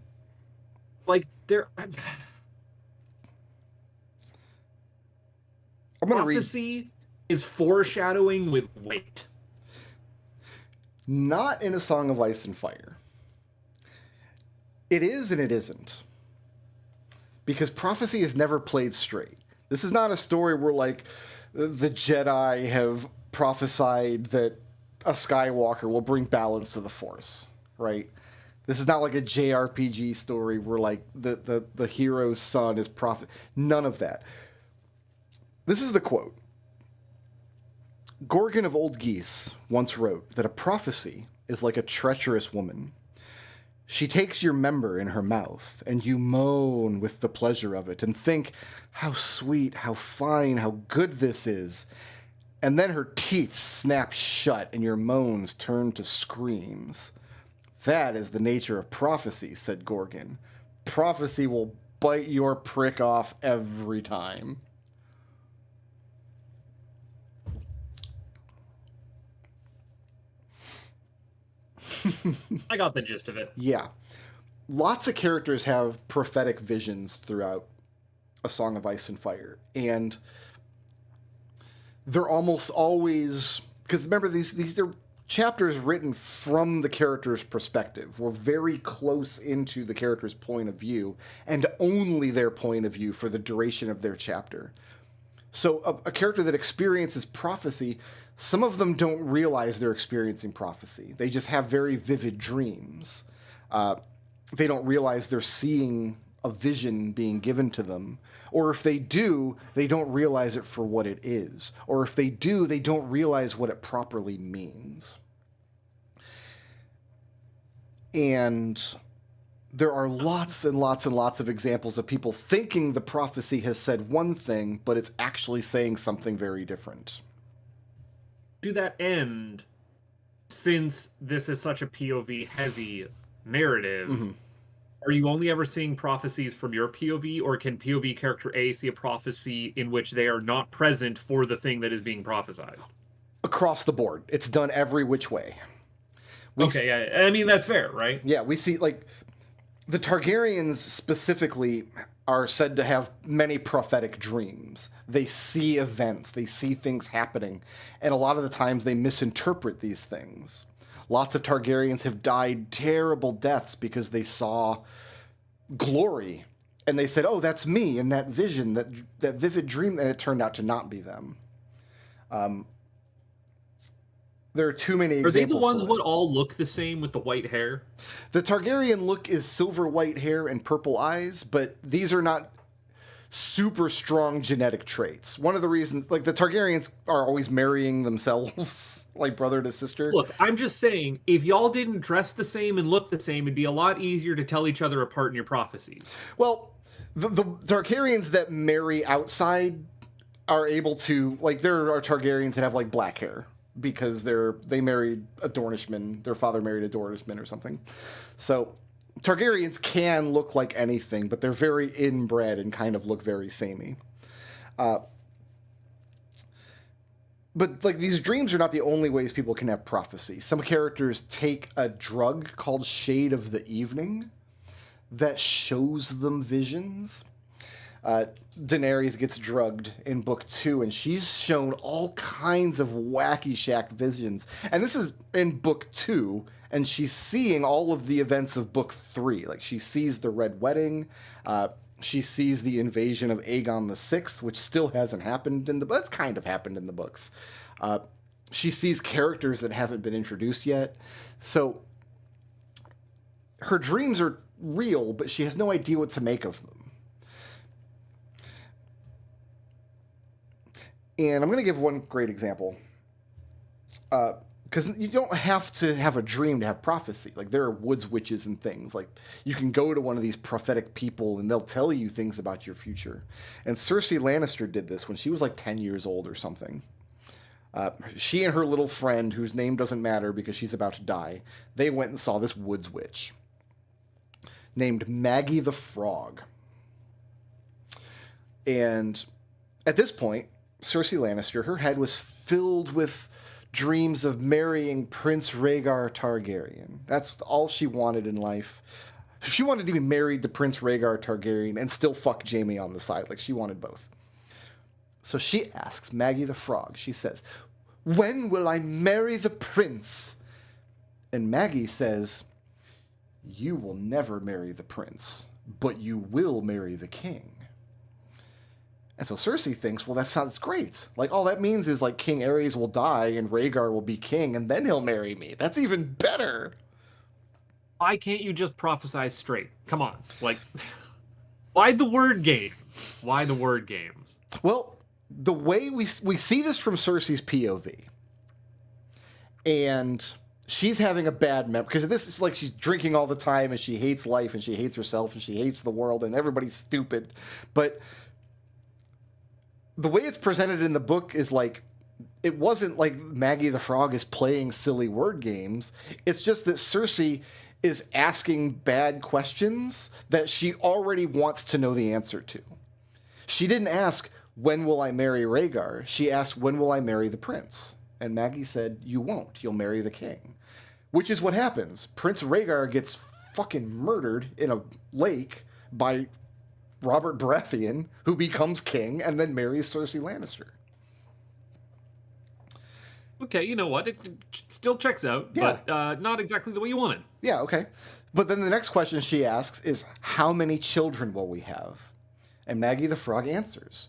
Like, there... I'm gonna prophecy is foreshadowing with weight. Not in A Song of Ice and Fire. It is and it isn't. Because prophecy is never played straight. This is not a story where, like, the Jedi have prophesied that a Skywalker will bring balance to the Force, right? This is not like a JRPG story where, like, the hero's son is prophet. None of that. This is the quote. Gorgon of Old Geese once wrote that a prophecy is like a treacherous woman. She takes your member in her mouth, and you moan with the pleasure of it, and think, how sweet, how fine, how good this is. And then her teeth snap shut, and your moans turn to screams. That is the nature of prophecy, said Gorgon. Prophecy will bite your prick off every time. I got the gist of it. Yeah. Lots of characters have prophetic visions throughout A Song of Ice and Fire. And they're almost always... Because remember, these are chapters written from the character's perspective. We're very close into the character's point of view, and only their point of view for the duration of their chapter. So a character that experiences prophecy, some of them don't realize they're experiencing prophecy. They just have very vivid dreams. They don't realize they're seeing a vision being given to them. Or if they do, they don't realize it for what it is. Or if they do, they don't realize what it properly means. And there are lots and lots and lots of examples of people thinking the prophecy has said one thing, but it's actually saying something very different. To that end, since this is such a POV-heavy narrative, are you only ever seeing prophecies from your POV, or can POV character A see a prophecy in which they are not present for the thing that is being prophesized? Across the board. It's done every which way. Yeah. I mean, that's fair, right? Yeah, we see, like, the Targaryens specifically are said to have many prophetic dreams. They see events, they see things happening, and a lot of the times they misinterpret these things. Lots of Targaryens have died terrible deaths because they saw glory, and they said, oh, that's me in that vision, that vivid dream, and it turned out to not be them. There are too many examples. Are they the ones who all look the same with the white hair? The Targaryen look is silver white hair and purple eyes, but these are not super strong genetic traits. One of the reasons, like, the Targaryens are always marrying themselves, like brother to sister. Look, I'm just saying, if y'all didn't dress the same and look the same, it'd be a lot easier to tell each other apart in your prophecies. Well, the Targaryens that marry outside are able to, like, there are Targaryens that have, like, black hair because they married a Dornishman. Their father married a Dornishman or something. So Targaryens can look like anything, but they're very inbred and kind of look very samey. But, like, these dreams are not the only ways people can have prophecy. Some characters take a drug called Shade of the Evening that shows them visions. Daenerys gets drugged in Book 2, and she's shown all kinds of wacky shack visions. And this is in Book 2, and she's seeing all of the events of Book 3. Like, she sees the Red Wedding, she sees the invasion of Aegon VI, which still hasn't happened in the... That's kind of happened in the books. She sees characters that haven't been introduced yet. So her dreams are real, but she has no idea what to make of them. And I'm going to give one great example. Because you don't have to have a dream to have prophecy. Like, there are woods witches and things. Like, you can go to one of these prophetic people and they'll tell you things about your future. And Cersei Lannister did this when she was like 10 years old or something. She and her little friend, whose name doesn't matter because she's about to die, they went and saw this woods witch named Maggie the Frog. And at this point, Cersei Lannister, her head was filled with dreams of marrying Prince Rhaegar Targaryen. That's all she wanted in life. She wanted to be married to Prince Rhaegar Targaryen and still fuck Jaime on the side. Like, she wanted both. So she asks Maggie the Frog, she says, "When will I marry the prince?" And Maggie says, "You will never marry the prince, but you will marry the king." And so Cersei thinks, well, that sounds great. Like, all that means is, like, King Aerys will die and Rhaegar will be king, and then he'll marry me. That's even better. Why can't you just prophesize straight? Come on. Like, why the word game? Why the word games? Well, the way we see this from Cersei's POV. And she's having a bad memory. Because this is like she's drinking all the time, and she hates life, and she hates herself, and she hates the world, and everybody's stupid. But the way it's presented in the book is like, it wasn't like Maggie the Frog is playing silly word games. It's just that Cersei is asking bad questions that she already wants to know the answer to. She didn't ask, when will I marry Rhaegar? She asked, when will I marry the prince? And Maggie said, you won't. You'll marry the king. Which is what happens. Prince Rhaegar gets fucking murdered in a lake by Robert Baratheon, who becomes king and then marries Cersei Lannister. Okay, you know what? It still checks out, Yeah. but not exactly the way you wanted. Yeah, okay. But then the next question she asks is, how many children will we have? And Maggie the Frog answers,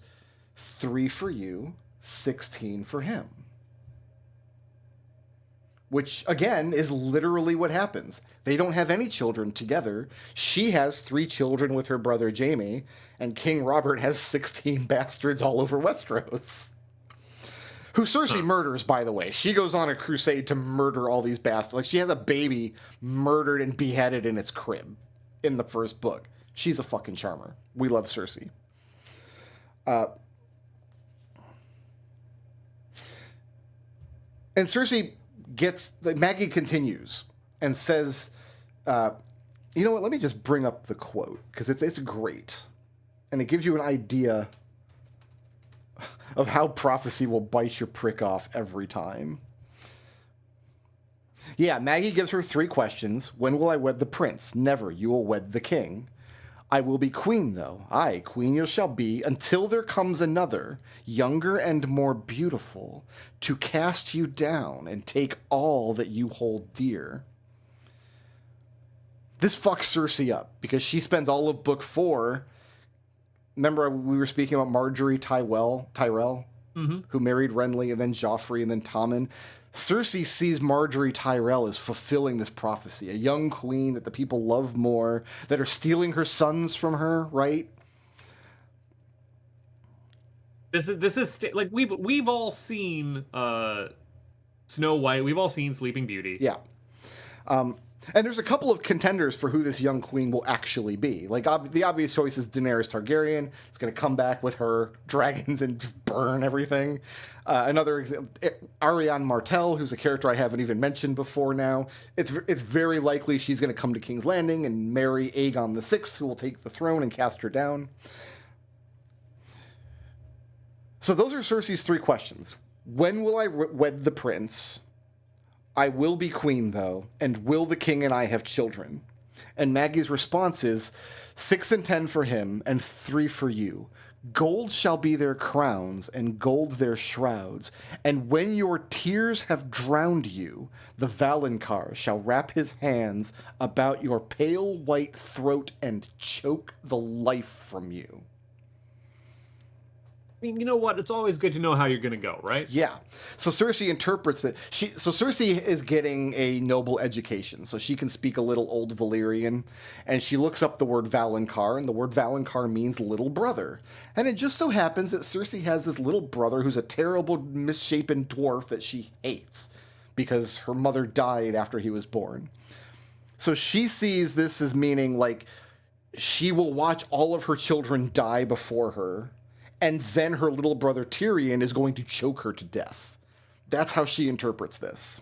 3 for you, 16 for him. Which, again, is literally what happens. They don't have any children together. She has 3 children with her brother Jaime, and King Robert has 16 bastards all over Westeros. Who Cersei murders, by the way. She goes on a crusade to murder all these bastards. Like, she has a baby murdered and beheaded in its crib in the first book. She's a fucking charmer. We love Cersei. And Cersei Maggie continues and says, you know what, let me just bring up the quote, because it's great. And it gives you an idea of how prophecy will bite your prick off every time. Yeah, Maggie gives her 3 questions. When will I wed the prince? Never. You will wed the king. I will be queen, though. Aye, queen you shall be, until there comes another, younger and more beautiful, to cast you down and take all that you hold dear. This fucks Cersei up, because she spends all of book 4... Remember we were speaking about Marjorie Tyrell, who married Renly, and then Joffrey, and then Tommen. Cersei sees Marjorie Tyrell as fulfilling this prophecy, a young queen that the people love more, that are stealing her sons from her, right? This is like we've all seen Snow White, we've all seen Sleeping Beauty. Yeah. And there's a couple of contenders for who this young queen will actually be. Like, the obvious choice is Daenerys Targaryen. It's going to come back with her dragons and just burn everything. Another example, Arianne Martell, who's a character I haven't even mentioned before now. It's very likely she's going to come to King's Landing and marry Aegon VI, who will take the throne and cast her down. So those are Cersei's 3 questions. When will I wed the prince? I will be queen, though, and will the king and I have children? And Maggie's response is, 6 and 10 for him, and 3 for you. Gold shall be their crowns, and gold their shrouds. And when your tears have drowned you, the Valonqar shall wrap his hands about your pale white throat and choke the life from you. I mean, you know what? It's always good to know how you're going to go, right? Yeah. So Cersei interprets that. So Cersei is getting a noble education, so she can speak a little Old Valyrian, and she looks up the word Valonqar, and the word Valonqar means little brother. And it just so happens that Cersei has this little brother who's a terrible, misshapen dwarf that she hates because her mother died after he was born. So she sees this as meaning, like, she will watch all of her children die before her, and then her little brother Tyrion is going to choke her to death. That's how she interprets this.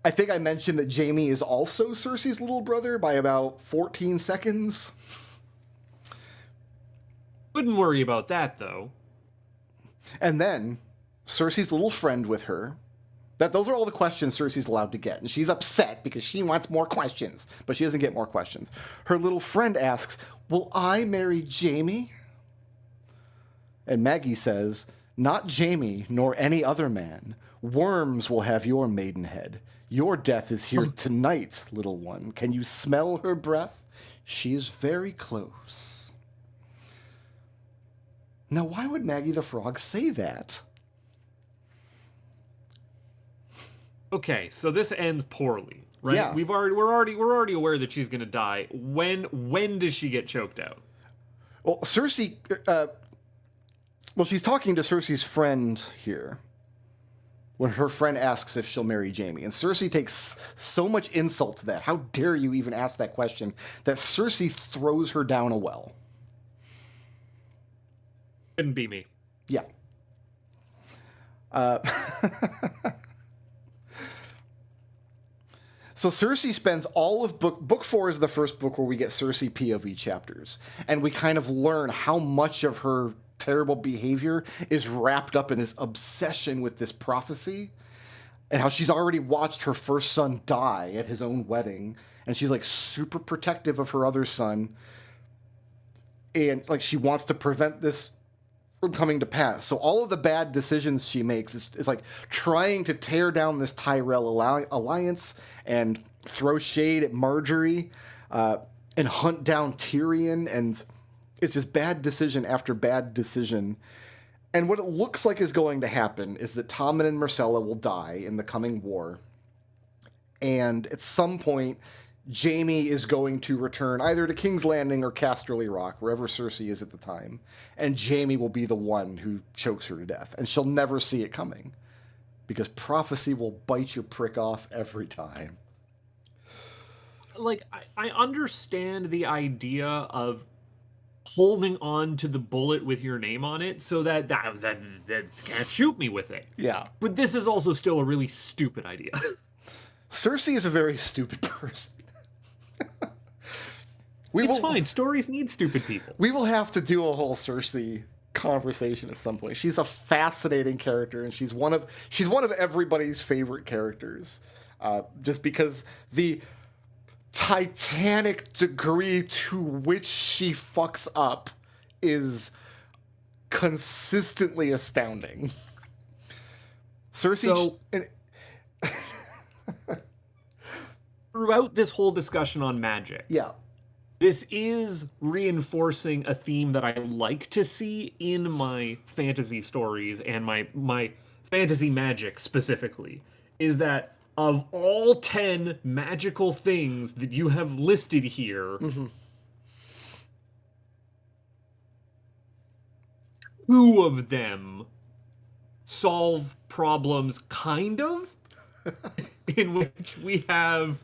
I think I mentioned that Jaime is also Cersei's little brother by about 14 seconds. Wouldn't worry about that, though. And then Cersei's little friend with her. Those are all the questions Cersei's allowed to get. And she's upset because she wants more questions, but she doesn't get more questions. Her little friend asks, will I marry Jaime? And Maggie says, not Jaime, nor any other man. Worms will have your maidenhead. Your death is here tonight, little one. Can you smell her breath? She is very close. Now, why would Maggie the Frog say that? Okay, so this ends poorly, right? Yeah. We're already aware that she's gonna die. When does she get choked out? Well, Cersei. Well, she's talking to Cersei's friend here when her friend asks if she'll marry Jaime. And Cersei takes so much insult to that. How dare you even ask that question? That Cersei throws her down a well. Couldn't be me. Yeah. So Cersei spends all of book 4 is the first book where we get Cersei POV chapters, and we kind of learn how much of her terrible behavior is wrapped up in this obsession with this prophecy, and how she's already watched her first son die at his own wedding, and she's like super protective of her other son, and like she wants to prevent this from coming to pass. So all of the bad decisions she makes is like trying to tear down this Tyrell alliance and throw shade at Marjorie and hunt down Tyrion. And it's just bad decision after bad decision. And what it looks like is going to happen is that Tommen and Myrcella will die in the coming war. And at some point, Jaime is going to return either to King's Landing or Casterly Rock, wherever Cersei is at the time, and Jaime will be the one who chokes her to death, and she'll never see it coming, because prophecy will bite your prick off every time. Like, I understand the idea of holding on to the bullet with your name on it so that can't shoot me with it. Yeah. But this is also still a really stupid idea. Cersei is a very stupid person. It's fine. Stories need stupid people. We will have to do a whole Cersei conversation at some point. She's a fascinating character, and she's one of everybody's favorite characters, just because the titanic degree to which she fucks up is consistently astounding. Cersei. Throughout this whole discussion on magic, Yeah. this is reinforcing a theme that I like to see in my fantasy stories and my fantasy magic specifically, is that of all 10 magical things that you have listed here, Mm-hmm. 2 of them solve problems, kind of, in which we have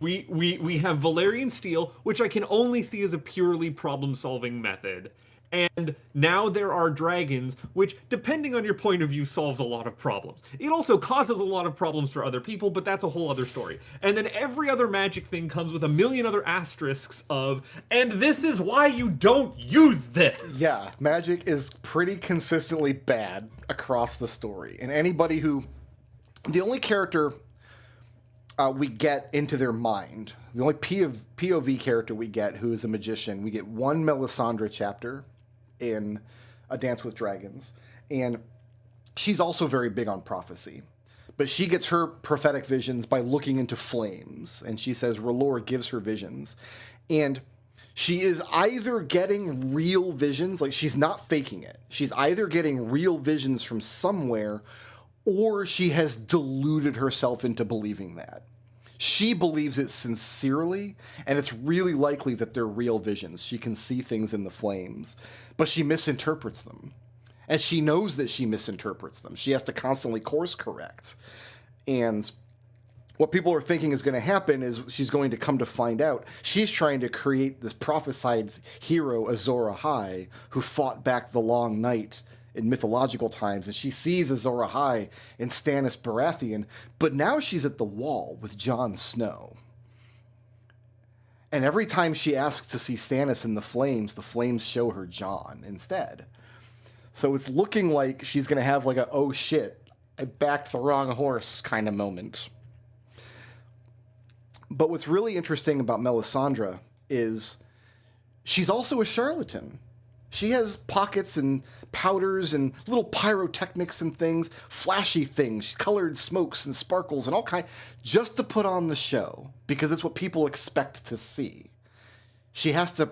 Valyrian steel, which I can only see as a purely problem-solving method. And now there are dragons, which, depending on your point of view, solves a lot of problems. It also causes a lot of problems for other people, but that's a whole other story. And then every other magic thing comes with a million other asterisks of, and this is why you don't use this! Yeah, magic is pretty consistently bad across the story. And anybody who... The only character we get into their mind, the only POV character we get who is a magician, we get one Melisandre chapter in A Dance with Dragons. And she's also very big on prophecy. But she gets her prophetic visions by looking into flames. And she says R'hllor gives her visions. And she is either getting real visions, like she's not faking it. She's either getting real visions from somewhere, or she has deluded herself into believing that. She believes it sincerely, and it's really likely that they're real visions. She can see things in the flames, but she misinterprets them. And she knows that she misinterprets them. She has to constantly course correct. And what people are thinking is going to happen is she's going to come to find out she's trying to create this prophesied hero, Azor Ahai, who fought back the Long Night in mythological times, and she sees Azor Ahai in Stannis Baratheon, but now she's at the Wall with Jon Snow. And every time she asks to see Stannis in the flames show her Jon instead. So it's looking like she's going to have like a, oh shit, I backed the wrong horse kind of moment. But what's really interesting about Melisandre is she's also a charlatan. She has pockets and powders and little pyrotechnics and things, flashy things, colored smokes and sparkles and all kind, just to put on the show, because it's what people expect to see. She has to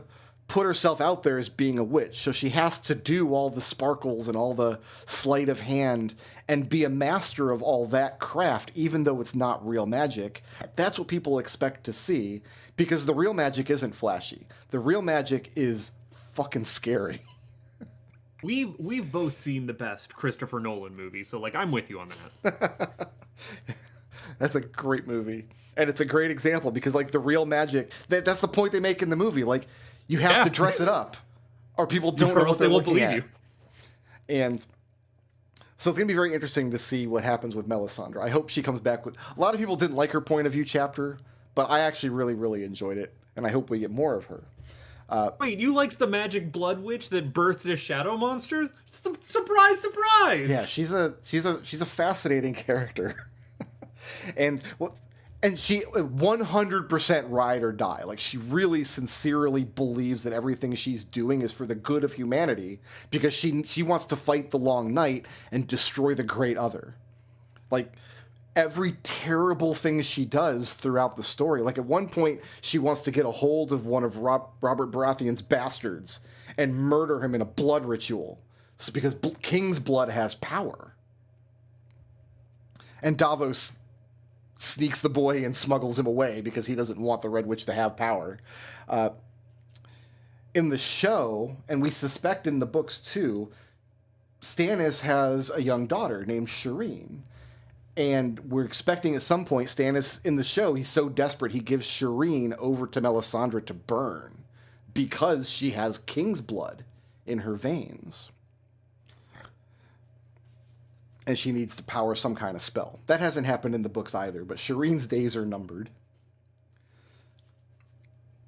put herself out there as being a witch, so she has to do all the sparkles and all the sleight of hand and be a master of all that craft, even though it's not real magic. That's what people expect to see, because the real magic isn't flashy. The real magic is fucking scary. We've both seen the best Christopher Nolan movie, so like I'm with you on that. That's a great movie, and it's a great example because like the real magic, that's the point they make in the movie. Like you have to dress it up, or people don't know what they won't believe you. And So it's going to be very interesting to see what happens with Melisandre. I hope she comes back with... A lot of people didn't like her point of view chapter, but I actually really, really enjoyed it, and I hope we get more of her. Wait, you liked the magic blood witch that birthed a shadow monster? Surprise, surprise! Yeah, she's a fascinating character. And she 100% ride or die. Like, she really sincerely believes that everything she's doing is for the good of humanity, because she wants to fight the Long Night and destroy the Great Other. Like, every terrible thing she does throughout the story. Like, at one point, she wants to get a hold of one of Robert Baratheon's bastards and murder him in a blood ritual. So, because King's blood has power. And Davos sneaks the boy and smuggles him away because he doesn't want the Red Witch to have power. In the show, and we suspect in the books too, Stannis has a young daughter named Shireen. And we're expecting at some point, Stannis, in the show, he's so desperate, he gives Shireen over to Melisandre to burn because she has King's blood in her veins. And she needs to power some kind of spell. That hasn't happened in the books either, but Shireen's days are numbered.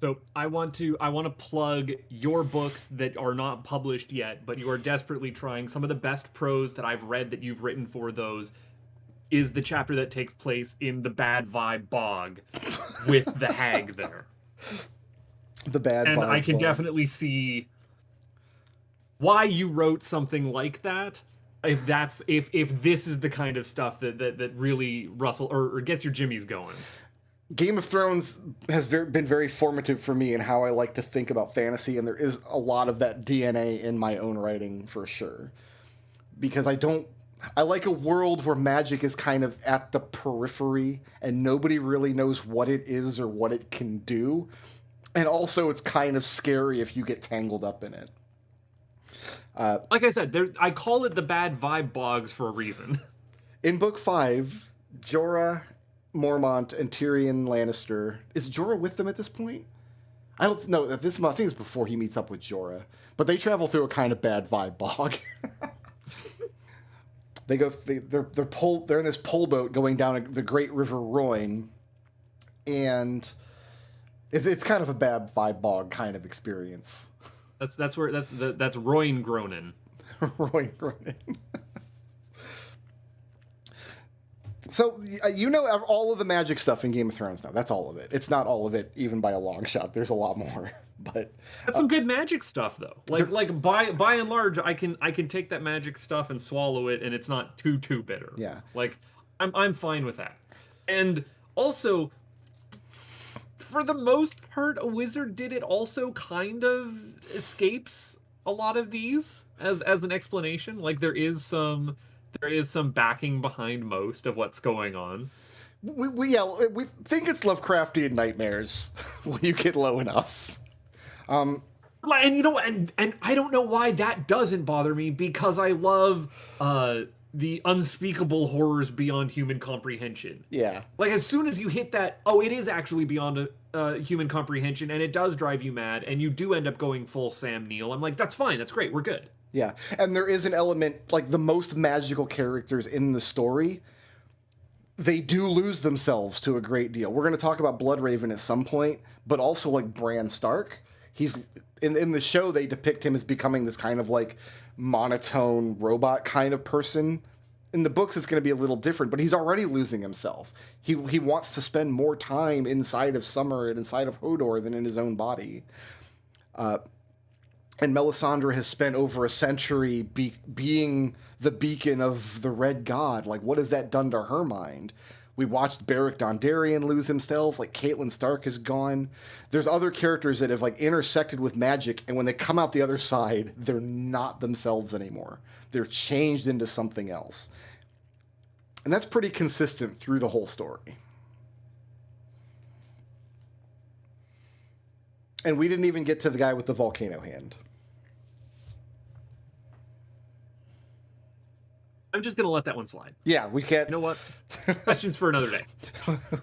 So I want to plug your books that are not published yet, but you are desperately trying. Some of the best prose that I've read that you've written for those is the chapter that takes place in the Bad Vibe Bog with the hag there. The Bad Vibe And I can Bog. definitely see why you wrote something like that. If this is the kind of stuff that really or gets your jimmies going. Game of Thrones has been very formative for me in how I like to think about fantasy, and there is a lot of that DNA in my own writing for sure. Because I like a world where magic is kind of at the periphery and nobody really knows what it is or what it can do. And also it's kind of scary if you get tangled up in it. Like I said, I call it the Bad Vibe Bogs for a reason. In Book 5, Jorah Mormont and Tyrion Lannister. Is Jorah with them at this point? I don't know. I think it's before he meets up with Jorah. But they travel through a kind of bad vibe bog. They're in this pole boat going down the Great River Royne, and it's kind of a bad vibe bog kind of experience. That's Royne Gronin. Royne Gronin. So, you know all of the magic stuff in Game of Thrones now. That's all of it. It's not all of it, even by a long shot. There's a lot more. But that's some good magic stuff, though. Like by and large, I can take that magic stuff and swallow it, and it's not too bitter. Yeah. Like, I'm fine with that. And also, for the most part, a wizard did it also kind of escapes a lot of these as an explanation. Like, there is some backing behind most of what's going on. We think it's Lovecraftian nightmares when you get low enough. And you know, and I don't know why that doesn't bother me, because I love the unspeakable horrors beyond human comprehension. Yeah. Like, as soon as you hit that, it is actually beyond human comprehension, and it does drive you mad, and you do end up going full Sam Neill. I'm like, that's fine, that's great, we're good. Yeah, and there is an element, like the most magical characters in the story, they do lose themselves to a great deal. We're going to talk about Bloodraven at some point, but also like Bran Stark. He's in the show, they depict him as becoming this kind of like monotone robot kind of person. In the books, it's going to be a little different, but he's already losing himself. He wants to spend more time inside of Summer and inside of Hodor than in his own body. And Melisandre has spent over a century being the beacon of the Red God. Like, what has that done to her mind? We watched Beric Dondarrion lose himself. Like, Catelyn Stark is gone. There's other characters that have, like, intersected with magic, and when they come out the other side, they're not themselves anymore. They're changed into something else. And that's pretty consistent through the whole story. And we didn't even get to the guy with the volcano hand. I'm just going to let that one slide. Yeah, we can't... You know what? Questions for another day.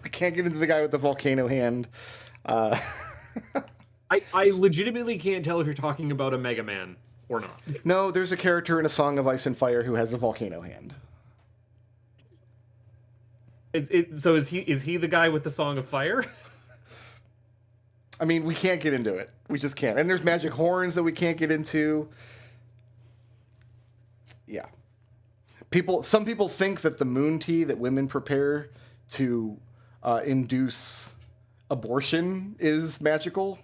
We can't get into the guy with the volcano hand. I legitimately can't tell if you're talking about a Mega Man or not? No, there's a character in A Song of Ice and Fire who has a volcano hand. So is he the guy with the Song of Fire? I mean, we can't get into it. We just can't. And there's magic horns that we can't get into. Yeah. Some people think that the moon tea that women prepare to induce abortion is magical.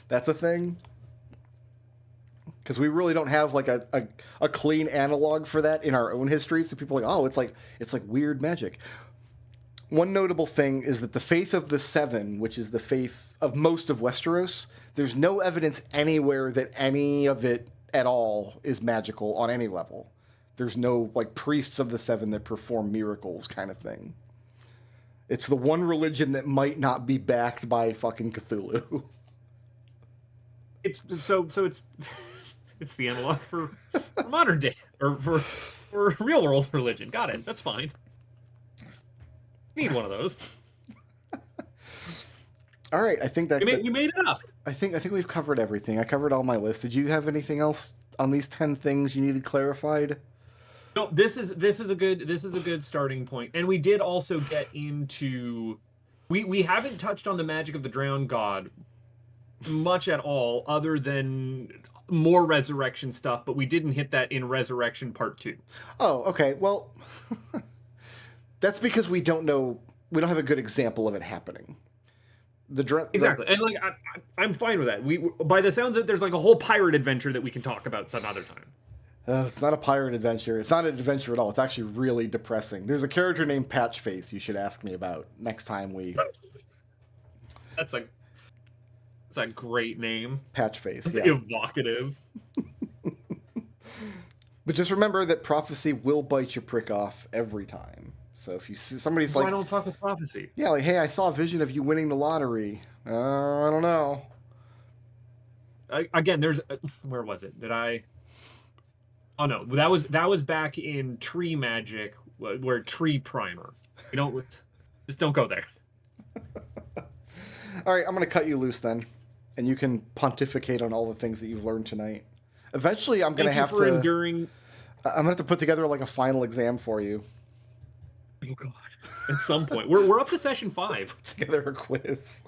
That's a thing. Because we really don't have like a clean analog for that in our own history. So people are like, oh, it's like weird magic. One notable thing is that the faith of the Seven, which is the faith of most of Westeros, there's no evidence anywhere that any of it at all is magical on any level. There's no like priests of the Seven that perform miracles kind of thing. It's the one religion that might not be backed by fucking Cthulhu. It's it's the analog for modern day or for real world religion. Got it. That's fine. Need one of those. All right, I think that we made it up. I think we've covered everything. I covered all my list. Did you have anything else on these 10 things you needed clarified? No, this is a good starting point. And we did also get into we haven't touched on the magic of the drowned god much at all, other than more resurrection stuff, but we didn't hit that in Resurrection Part 2. Oh, okay. Well, that's because we don't have a good example of it happening. Exactly. And like I'm fine with that. We by the sounds of it, there's like a whole pirate adventure that we can talk about some other time. It's not a pirate adventure. It's not an adventure at all. It's actually really depressing. There's a character named Patchface you should ask me about next time we... That's a great name. Patchface, It's yeah. evocative. But just remember that prophecy will bite your prick off every time. So if you see somebody's Why like... don't talk with prophecy? Yeah, like, hey, I saw a vision of you winning the lottery. I don't know. Again, there's... where was it? Did I... Oh no, that was back in Tree Magic, where Tree Primer. Just don't go there. All right, I'm going to cut you loose then, and you can pontificate on all the things that you've learned tonight. Eventually, I'm going to have to enduring. I'm going to have to put together like a final exam for you. Oh god! At some point, we're up to session 5. Put together a quiz.